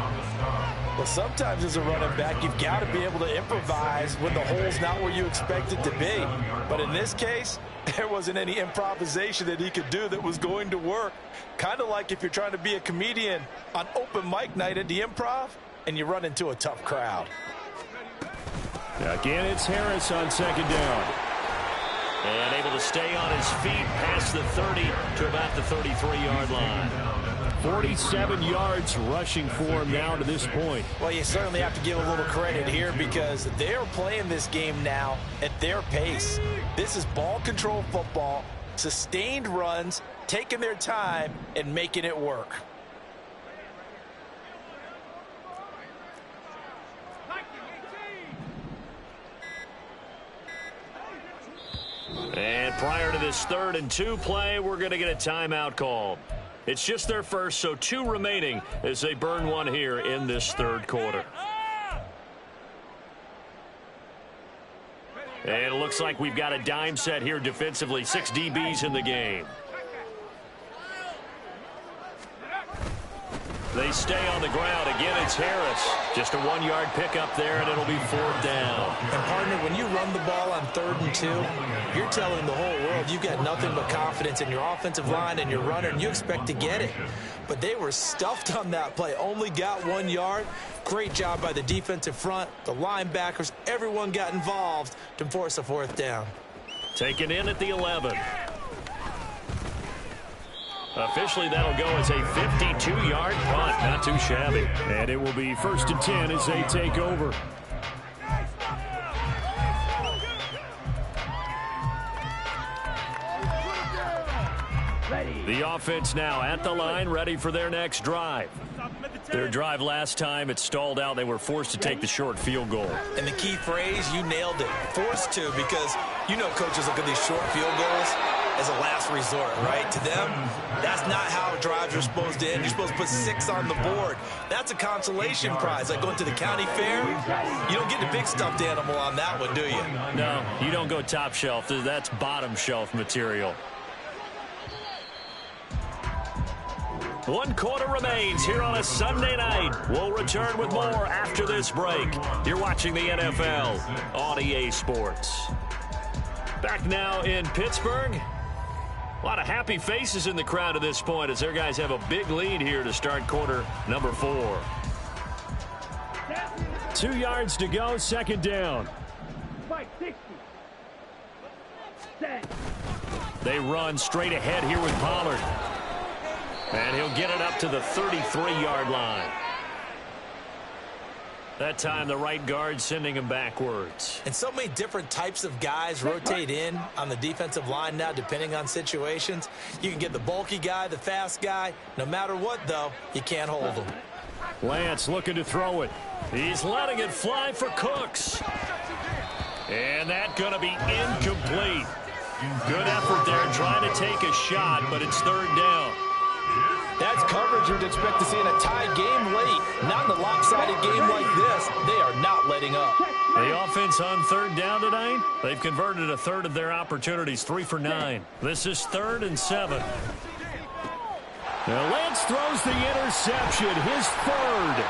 [SPEAKER 3] Well, sometimes as a running back, you've got to be able to improvise when the hole's not where you expect it to be. But in this case, there wasn't any improvisation that he could do that was going to work. Kind of like if you're trying to be a comedian on open mic night at the Improv and you run into a tough crowd.
[SPEAKER 1] Again, it's Harris on 2nd down.
[SPEAKER 2] And able to stay on his feet past the 30 to about the 33-yard line.
[SPEAKER 1] 47 yards rushing for him now to this point.
[SPEAKER 3] Well, you certainly have to give a little credit here because they're playing this game now at their pace. This is ball control football, sustained runs, taking their time and making it work.
[SPEAKER 2] And prior to this 3rd and 2 play, we're going to get a timeout called. It's just their first, so 2 remaining as they burn one here in this 3rd quarter. And it looks like we've got a dime set here defensively. 6 DBs in the game. They stay on the ground. Again, it's Harris. Just a 1-yard pickup there, and it'll be 4th down.
[SPEAKER 3] And, partner, when you run the ball on 3rd and 2, you're telling the whole world you've got nothing but confidence in your offensive line and your runner, and you expect to get it. But they were stuffed on that play. Only got 1 yard. Great job by the defensive front, the linebackers. Everyone got involved to force a 4th down.
[SPEAKER 2] Taken in at the 11. Officially, that'll go as a 52-yard punt. Not too shabby.
[SPEAKER 1] And it will be 1st and 10 as they take over. The offense now at the line, ready for their next drive. Their drive last time, it stalled out. They were forced to take the short field goal.
[SPEAKER 3] And the key phrase, you nailed it, forced to, because you know coaches look at these short field goals as a last resort, right? To them, that's not how drives are supposed to end. You're supposed to put 6 on the board. That's a consolation prize. Like going to the county fair, you don't get the big stuffed animal on that one, do you?
[SPEAKER 1] No, you don't go top shelf. That's bottom shelf material.
[SPEAKER 2] 1 quarter remains here on a Sunday night. We'll return with more after this break. You're watching the NFL on EA Sports. Back now in Pittsburgh. A lot of happy faces in the crowd at this point as their guys have a big lead here to start quarter number 4.
[SPEAKER 1] 2 yards to go, 2nd down.
[SPEAKER 5] 560.
[SPEAKER 1] They run straight ahead here with Pollard.
[SPEAKER 2] And he'll get it up to the 33-yard line. That time, the right guard sending him backwards.
[SPEAKER 3] And so many different types of guys rotate in on the defensive line now, depending on situations. You can get the bulky guy, the fast guy. No matter what, though, you can't hold him.
[SPEAKER 1] Lance looking to throw it.
[SPEAKER 2] He's letting it fly for Cooks. And that's going to be incomplete. Good effort there trying to take a shot, but it's 3rd down.
[SPEAKER 3] That's coverage you'd expect to see in a tie game late. Not in a lopsided game like this. They are not letting up.
[SPEAKER 1] The offense on third down tonight, they've converted a third of their opportunities, 3 for 9. This is 3rd and 7. Now Lance throws the interception, his 3rd.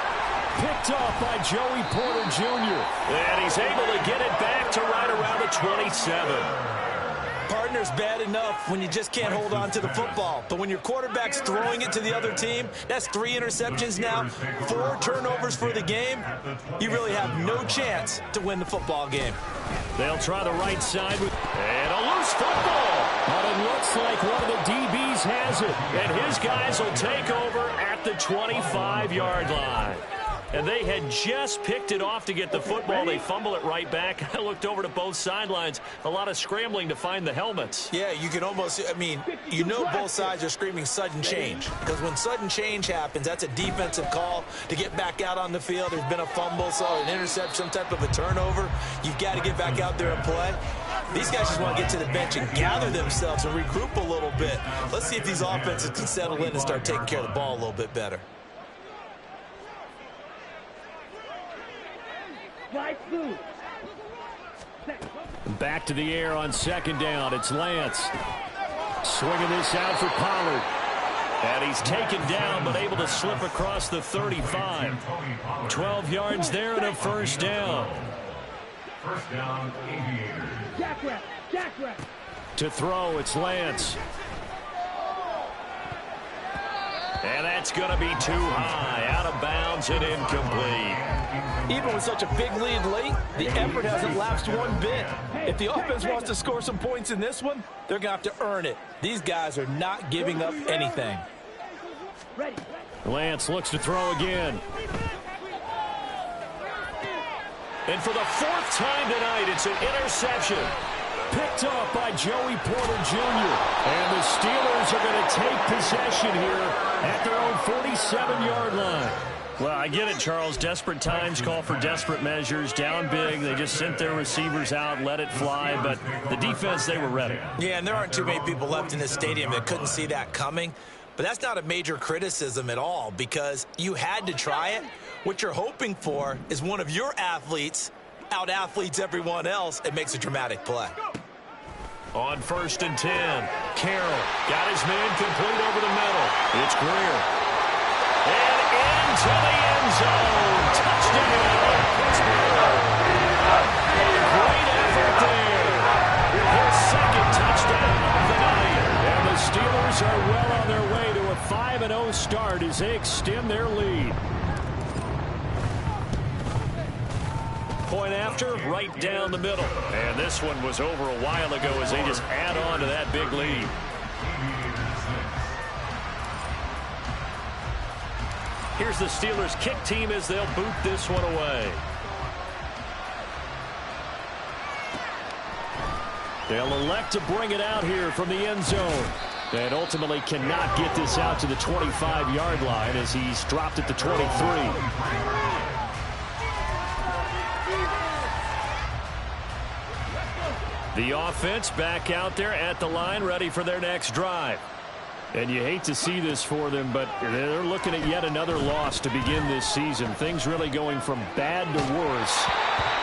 [SPEAKER 1] Picked off by Joey Porter Jr.
[SPEAKER 2] And he's able to get it back to right around the 27.
[SPEAKER 3] Partner's bad enough when you just can't hold on to the football. But when your quarterback's throwing it to the other team, that's 3 interceptions now, 4 turnovers for the game. You really have no chance to win the football game.
[SPEAKER 1] They'll try the right side and a loose football. But it looks like one of the DBs has it.
[SPEAKER 2] And his guys will take over at the 25-yard line. And they had just picked it off to get the football. They fumble it right back. I looked over to both sidelines. A lot of scrambling to find the helmets.
[SPEAKER 3] Yeah, you can almost, you know both sides are screaming sudden change. Because when sudden change happens, that's a defensive call to get back out on the field. There's been a fumble, so an interception, some type of a turnover. You've got to get back out there and play. These guys just want to get to the bench and gather themselves and regroup a little bit. Let's see if these offenses can settle in and start taking care of the ball a little bit better.
[SPEAKER 1] Back to the air on 2nd down. It's Lance. Swinging this out for Pollard. And he's taken down, but able to slip across the 35. 12 yards there and a 1st down.
[SPEAKER 4] 1st down, Aviators.
[SPEAKER 5] Jackrabbit.
[SPEAKER 1] To throw, it's Lance.
[SPEAKER 2] And that's going to be too high. Out of bounds and incomplete.
[SPEAKER 3] Even with such a big lead late, the effort hasn't lapsed one bit. If the offense wants to score some points in this one, they're going to have to earn it. These guys are not giving up anything.
[SPEAKER 1] Lance looks to throw again.
[SPEAKER 2] And for the 4th time tonight, it's an interception.
[SPEAKER 1] Picked off by Joey Porter Jr. And the Steelers are going to take possession here at their own 47-yard line. Well, I get it, Charles. Desperate times call for desperate measures. Down big. They just sent their receivers out, let it fly. But the defense, they were ready.
[SPEAKER 3] Yeah, and there aren't too many people left in this stadium that couldn't see that coming. But that's not a major criticism at all because you had to try it. What you're hoping for is one of your athletes out-athletes everyone else and makes a dramatic play.
[SPEAKER 2] On 1st and 10, Carroll got his man complete over the middle. It's Greer. And into the end zone. Touchdown, Pittsburgh. Great effort there. His 2nd touchdown of the night. And the Steelers are well on their way to a 5-0 start as they extend their lead. Point after, right down the middle. And this one was over a while ago as they just add on to that big lead. Here's the Steelers kick team as they'll boot this one away. They'll elect to bring it out here from the end zone. And ultimately cannot get this out to the 25-yard line as he's dropped at the 23. The offense back out there at the line, ready for their next drive. And you hate to see this for them, but they're looking at yet another loss to begin this season. Things really going from bad to worse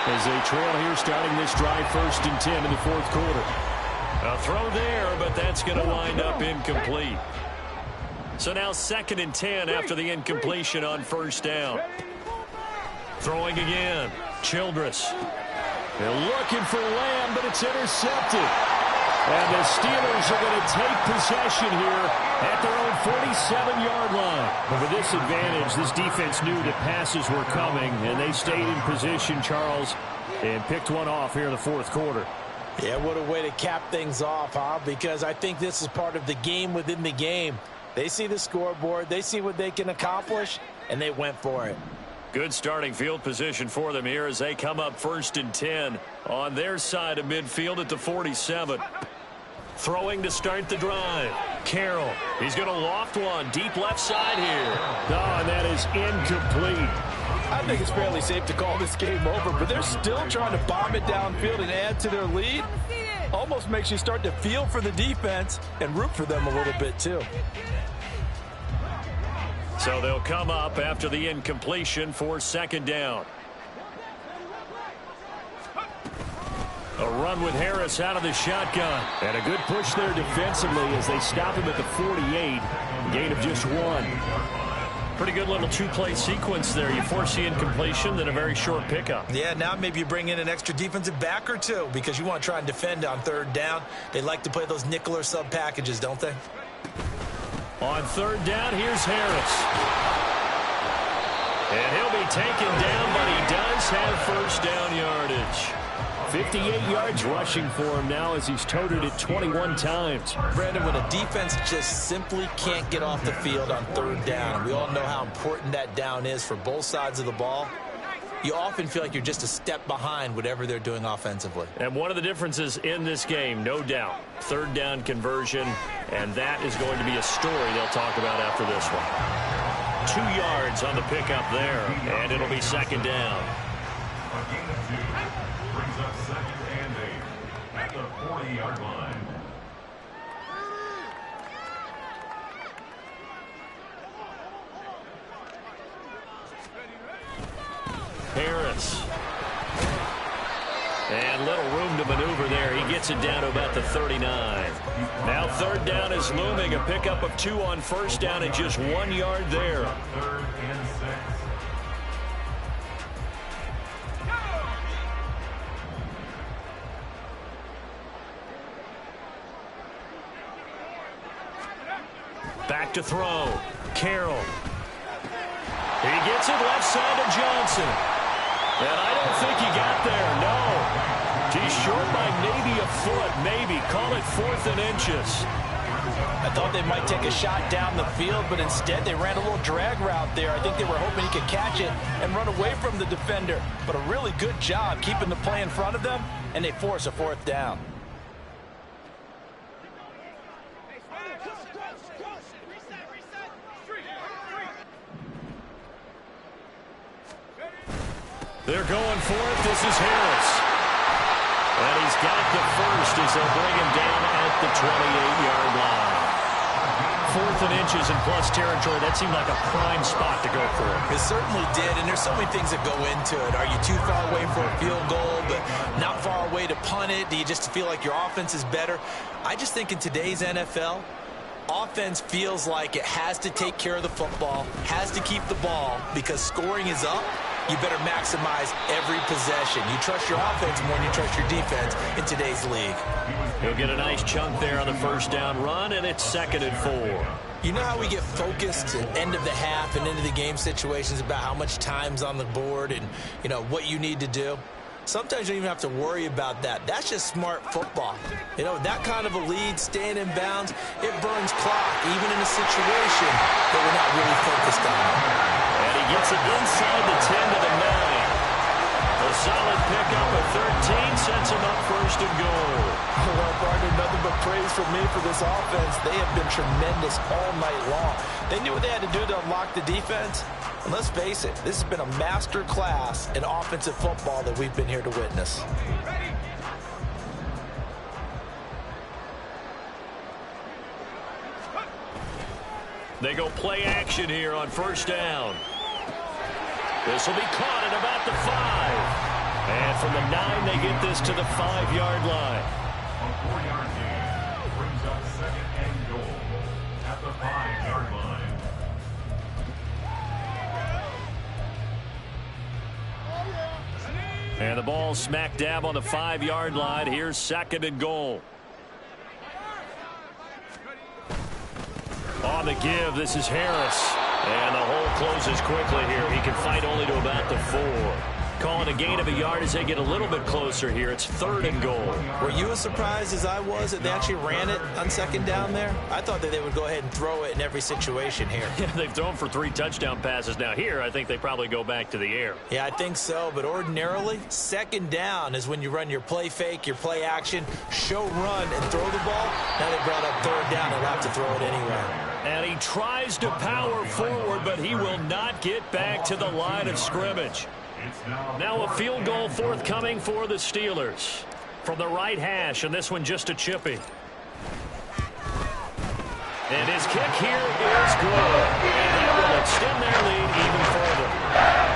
[SPEAKER 2] as they trail here starting this drive 1st and 10 in the 4th quarter. A throw there, but that's going to wind up incomplete. So now 2nd and 10 after the incompletion on 1st down. Throwing again, Childress. They're looking for Lamb, but it's intercepted. And the Steelers are going to take possession here at their own 47-yard line. But with this advantage, this defense knew that passes were coming, and they stayed in position, Charles, and picked one off here in the 4th quarter.
[SPEAKER 3] Yeah, what a way to cap things off, huh? Because I think this is part of the game within the game. They see the scoreboard, they see what they can accomplish, and they went for it.
[SPEAKER 2] Good starting field position for them here as they come up 1st and 10 on their side of midfield at the 47. Throwing to start the drive. Carroll, he's going to loft one deep left side here.
[SPEAKER 1] Oh, and that is incomplete.
[SPEAKER 3] I think it's fairly safe to call this game over, but they're still trying to bomb it downfield and add to their lead. Almost makes you start to feel for the defense and root for them a little bit too.
[SPEAKER 1] So they'll come up after the incompletion for second down. A run with Harris out of the shotgun. And a good push there defensively as they stop him at the 48. Gain of just 1. Pretty good little two-play sequence there. You force the incompletion, then a very short pickup.
[SPEAKER 3] Yeah, now maybe you bring in an extra defensive back or two because you want to try and defend on third down. They like to play those nickel or sub packages, don't they?
[SPEAKER 1] On third down, here's Harris. And he'll be taken down, but he does have first down yardage. 58 yards rushing for him now as he's toted it 21 times.
[SPEAKER 3] Brandon, when a defense just simply can't get off the field on third down, and we all know how important that down is for both sides of the ball, you often feel like you're just a step behind whatever they're doing offensively.
[SPEAKER 1] And one of the differences in this game, no doubt, third down conversion, and that is going to be a story they'll talk about after this one. 2 yards on the pickup there, and it'll be second down.
[SPEAKER 4] Brings up second and 8 at the 40-yard line.
[SPEAKER 1] Harris. And little room to maneuver there. He gets it down to about the 39. Now third down is looming. A pickup of 2 on first down and just 1 yard there.
[SPEAKER 4] Third and 6.
[SPEAKER 1] Back to throw. Carroll. He gets it left side to Johnson. And I don't think he got there, no. He's short by maybe a foot, maybe. Call it 4th and inches.
[SPEAKER 3] I thought they might take a shot down the field, but instead they ran a little drag route there. I think they were hoping he could catch it and run away from the defender. But a really good job keeping the play in front of them, and they force a 4th down.
[SPEAKER 1] They're going for it. This is Harris. And he's got the first as they'll bring him down at the 28-yard line. 4th and inches in plus territory. That seemed like a prime spot to go for.
[SPEAKER 3] It certainly did, and there's so many things that go into it. Are you too far away for a field goal, but not far away to punt it? Do you just feel like your offense is better? I just think in today's NFL, offense feels like it has to take care of the football, has to keep the ball, because scoring is up. You better maximize every possession. You trust your offense more than you trust your defense in today's league.
[SPEAKER 1] He'll get a nice chunk there on the first down run, and it's 2nd and 4.
[SPEAKER 3] You know how we get focused at end of the half and into the game situations about how much time's on the board and, you know, what you need to do? Sometimes you don't even have to worry about that. That's just smart football. You know, that kind of a lead, staying in bounds, it burns clock, even in a situation that we're not really focused on.
[SPEAKER 1] And he gets it inside the 10 to the 9. A solid pickup of 13 sets him up 1st and goal.
[SPEAKER 3] Well, partner, nothing but praise from me for this offense. They have been tremendous all night long. They knew what they had to do to unlock the defense. And let's face it, this has been a master class in offensive football that we've been here to witness.
[SPEAKER 1] They go play action here on first down. This will be caught at about the 5. And from the 9, they get this to the 5-yard line.
[SPEAKER 4] A 4-yard gain brings up 2nd and goal at the 5-yard line.
[SPEAKER 1] And the ball smack dab on the 5-yard line. Here's 2nd and goal. On the give, this is Harris. And the hole closes quickly here. He can fight only to about the 4. Calling a gain of a yard as they get a little bit closer here. It's 3rd and goal.
[SPEAKER 3] Were you as surprised as I was that they actually ran it on 2nd down there? I thought that they would go ahead and throw it in every situation here.
[SPEAKER 1] Yeah, they've thrown for 3 touchdown passes. Now here, I think they probably go back to the air.
[SPEAKER 3] Yeah, I think so, but ordinarily, 2nd down is when you run your play fake, your play action, show run, and throw the ball. Now they brought up 3rd down. They'll have to throw it anyway.
[SPEAKER 1] And he tries to power forward, but he will not get back to the line of scrimmage. Now a field goal forthcoming for the Steelers. From the right hash, and this one just a chippy. And his kick here is good. And that will
[SPEAKER 2] extend their lead even further.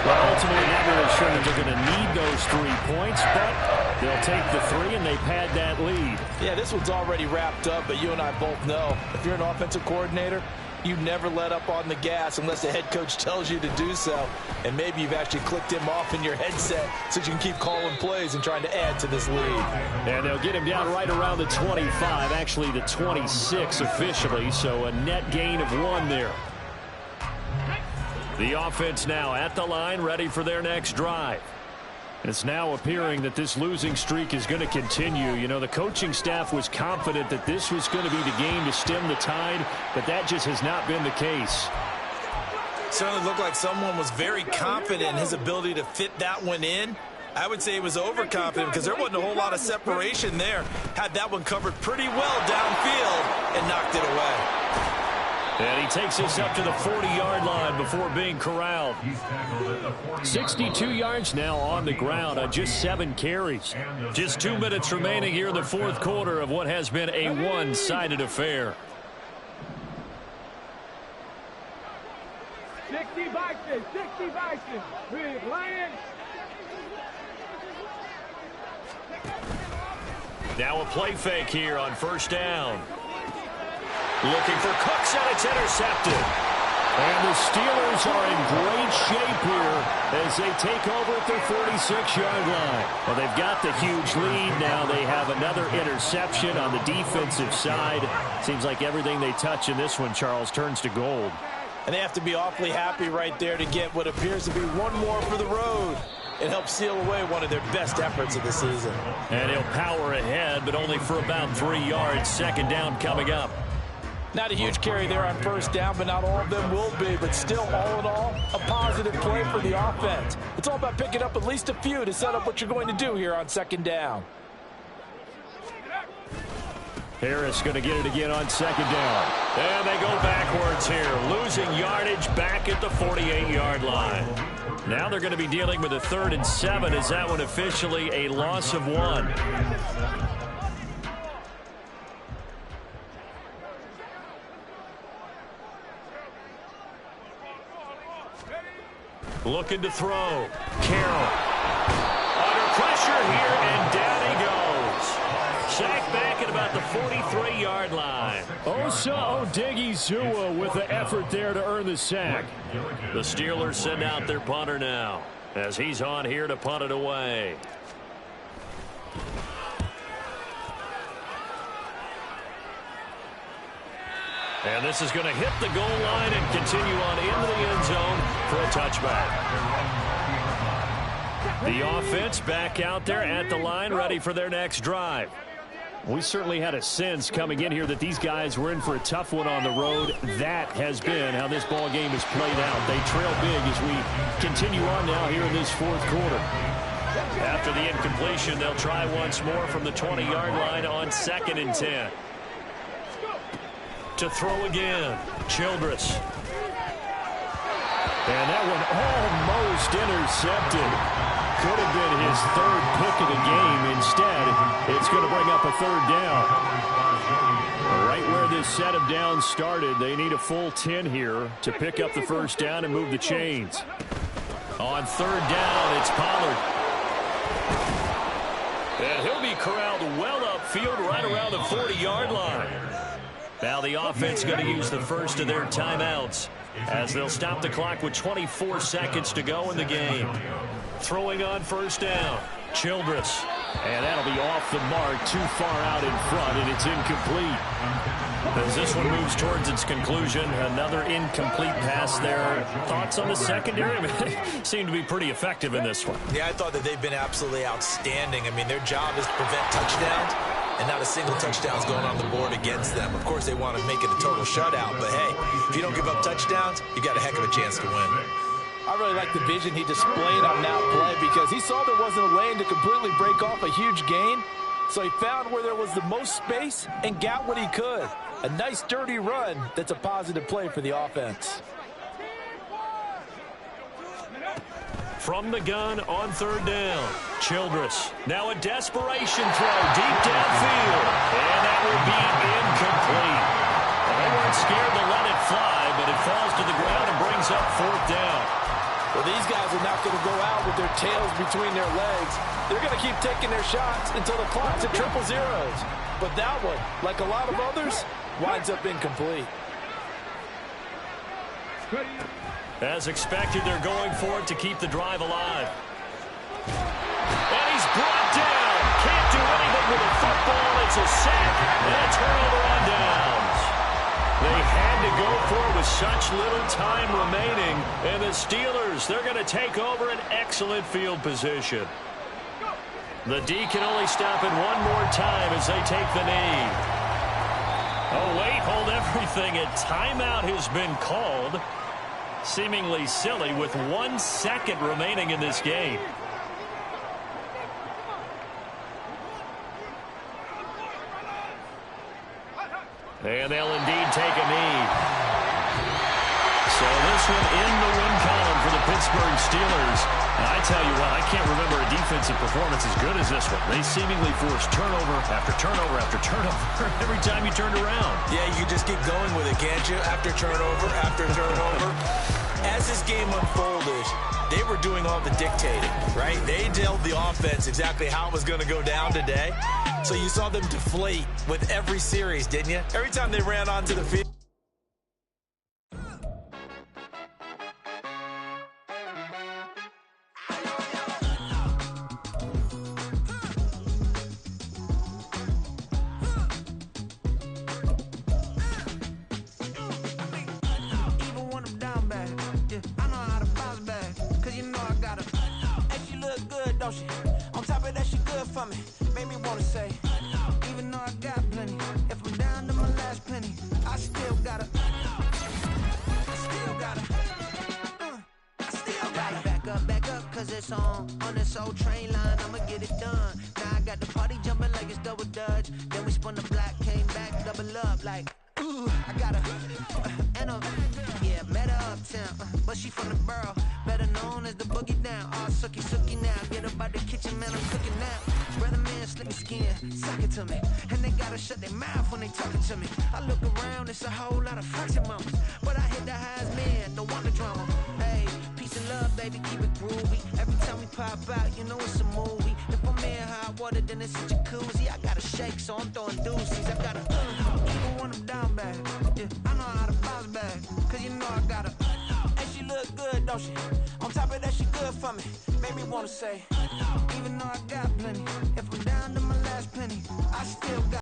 [SPEAKER 1] Well, ultimately, not really sure that they're going to need those 3 points, but they'll take the 3, and they've had that lead.
[SPEAKER 3] Yeah, this one's already wrapped up, but you and I both know if you're an offensive coordinator, you never let up on the gas unless the head coach tells you to do so. And maybe you've actually clicked him off in your headset so you can keep calling plays and trying to add to this lead.
[SPEAKER 1] And they'll get him down right around the 25, actually the 26 officially, so a net gain of 1 there.
[SPEAKER 2] The offense now at the line, ready for their next drive.
[SPEAKER 1] It's now appearing that this losing streak is going to continue. You know, the coaching staff was confident that this was going to be the game to stem the tide, but that just has not been the case.
[SPEAKER 3] Certainly looked like someone was very confident in his ability to fit that one in. I would say he was overconfident because there wasn't a whole lot of separation there. Had that one covered pretty well downfield and knocked it away.
[SPEAKER 2] And he takes us up to the 40-yard line before being corralled.
[SPEAKER 1] 62 yards now on the ground on just 7 carries.
[SPEAKER 2] Just 2 minutes remaining here in the fourth quarter of what has been a one-sided affair.
[SPEAKER 5] 60 Vikings, 60 Vikings. Big Lions.
[SPEAKER 2] Now a play fake here on first down. Looking for Cooks, and it's intercepted.
[SPEAKER 1] And the Steelers are in great shape here as they take over at their 46-yard line. Well, they've got the huge lead. Now they have another interception on the defensive side. Seems like everything they touch in this one, Charles, turns to gold.
[SPEAKER 3] And they have to be awfully happy right there to get what appears to be one more for the road. It helps seal away one of their best efforts of the season.
[SPEAKER 2] And he'll power ahead, but only for about 3 yards. Second down coming up.
[SPEAKER 3] Not a huge carry there on first down, but not all of them will be. But still, all in all, a positive play for the offense. It's all about picking up at least a few to set up what you're going to do here on second down.
[SPEAKER 1] Harris going to get it again on second down.
[SPEAKER 2] And they go backwards here, losing yardage back at the 48-yard line. Now they're going to be dealing with a 3rd and 7. Is that one officially a loss of 1? Looking to throw. Carroll. Under pressure here, and down he goes. Sacked back at about the 43-yard line.
[SPEAKER 1] Osa Odighizuwa with the effort there to earn the sack.
[SPEAKER 2] The Steelers send out their punter now as he's on here to punt it away. And this is going to hit the goal line and continue on into the end zone for a touchback. The offense back out there at the line, ready for their next drive.
[SPEAKER 1] We certainly had a sense coming in here that these guys were in for a tough one on the road. That has been how this ball game has played out. They trail big as we continue on now here in this fourth quarter.
[SPEAKER 2] After the incompletion, they'll try once more from the 20-yard line on 2nd and 10. To throw again, Childress.
[SPEAKER 1] And that one almost intercepted. Could have been his 3rd pick of the game. Instead, it's going to bring up a 3rd down. Right where this set of downs started, they need a full 10 here to pick up the first down and move the chains.
[SPEAKER 2] On 3rd down, it's Pollard. And he'll be corralled well upfield right around the 40-yard line. Now the offense going to use the first of their timeouts as they'll stop the clock with 24 seconds to go in the game. Throwing on first down, Childress.
[SPEAKER 1] And that'll be off the mark, too far out in front, and it's incomplete.
[SPEAKER 2] As this one moves towards its conclusion, another incomplete pass there. Thoughts on the secondary? They seem to be pretty effective in this one.
[SPEAKER 3] Yeah, I thought that they've been absolutely outstanding. I mean, their job is to prevent touchdowns, and not a single touchdown's going on the board against them. Of course, they want to make it a total shutout, but hey, if you don't give up touchdowns, you got a heck of a chance to win. I really like the vision he displayed on that play because he saw there wasn't a lane to completely break off a huge gain. So he found where there was the most space and got what he could. A nice, dirty run that's a positive play for the offense.
[SPEAKER 2] From the gun on 3rd down, Childress. Now a desperation throw deep downfield. And that will be incomplete. They weren't scared to let it fly, but it falls to the ground and brings up
[SPEAKER 6] going to go out with their tails between their legs. They're going to keep taking their shots until the clock's at triple zeros. But that one, like a lot of others, winds up incomplete.
[SPEAKER 1] As expected, they're going for it to keep the drive alive. And he's brought down. Can't do anything with a football. It's a sack and a turnover on downs. They had to go for it with such little time remaining. And the Steelers, they're going to take over an excellent field position. The D can only stop it one more time as they take the knee. Oh, wait, hold everything. A timeout has been called. Seemingly silly with 1 second remaining in this game. And they'll indeed take a knee. So this one in the win column for the Pittsburgh Steelers. And I tell you what, I can't remember a defensive performance as good as this one. They seemingly forced turnover after turnover after turnover every time you turned around.
[SPEAKER 3] Yeah, you just keep going with it, can't you? After turnover after turnover. As this game unfolded, they were doing all the dictating, right? They told the offense exactly how it was going to go down today. So you saw them deflate with every series, didn't you? Every time they ran onto the field.
[SPEAKER 7] On top of that, she good for me. Made me wanna say, even though I got plenty, if I'm down to my last penny, I still gotta back up, cause it's on this old train line, I'ma get it done. Now I got the party jumping like it's double dutch. Then we spun the block, came back, double up like, ooh, I got her, and yeah, met her uptown, but she from the borough, better known as the boogie down. All sookie now, get up out the kitchen, man, I'm cooking now. Brother man, slip your skin, suck it to me, and they gotta shut their mouth when they talking to me. I look around, it's a whole lot of friction moments, but I hit the highs, man, don't want the drama. Hey, peace and love, baby, keep it groovy. Every time we pop out, you know it's a movie. If I'm in hot water, then it's a jacuzzi. I gotta shake, so I'm throwing deuces. I gotta even when I'm down bad. Yeah, I know how to bounce back, cause you know I gotta. And she look good, don't she? On top of that, she good for me. Made me wanna say, even though I got plenty,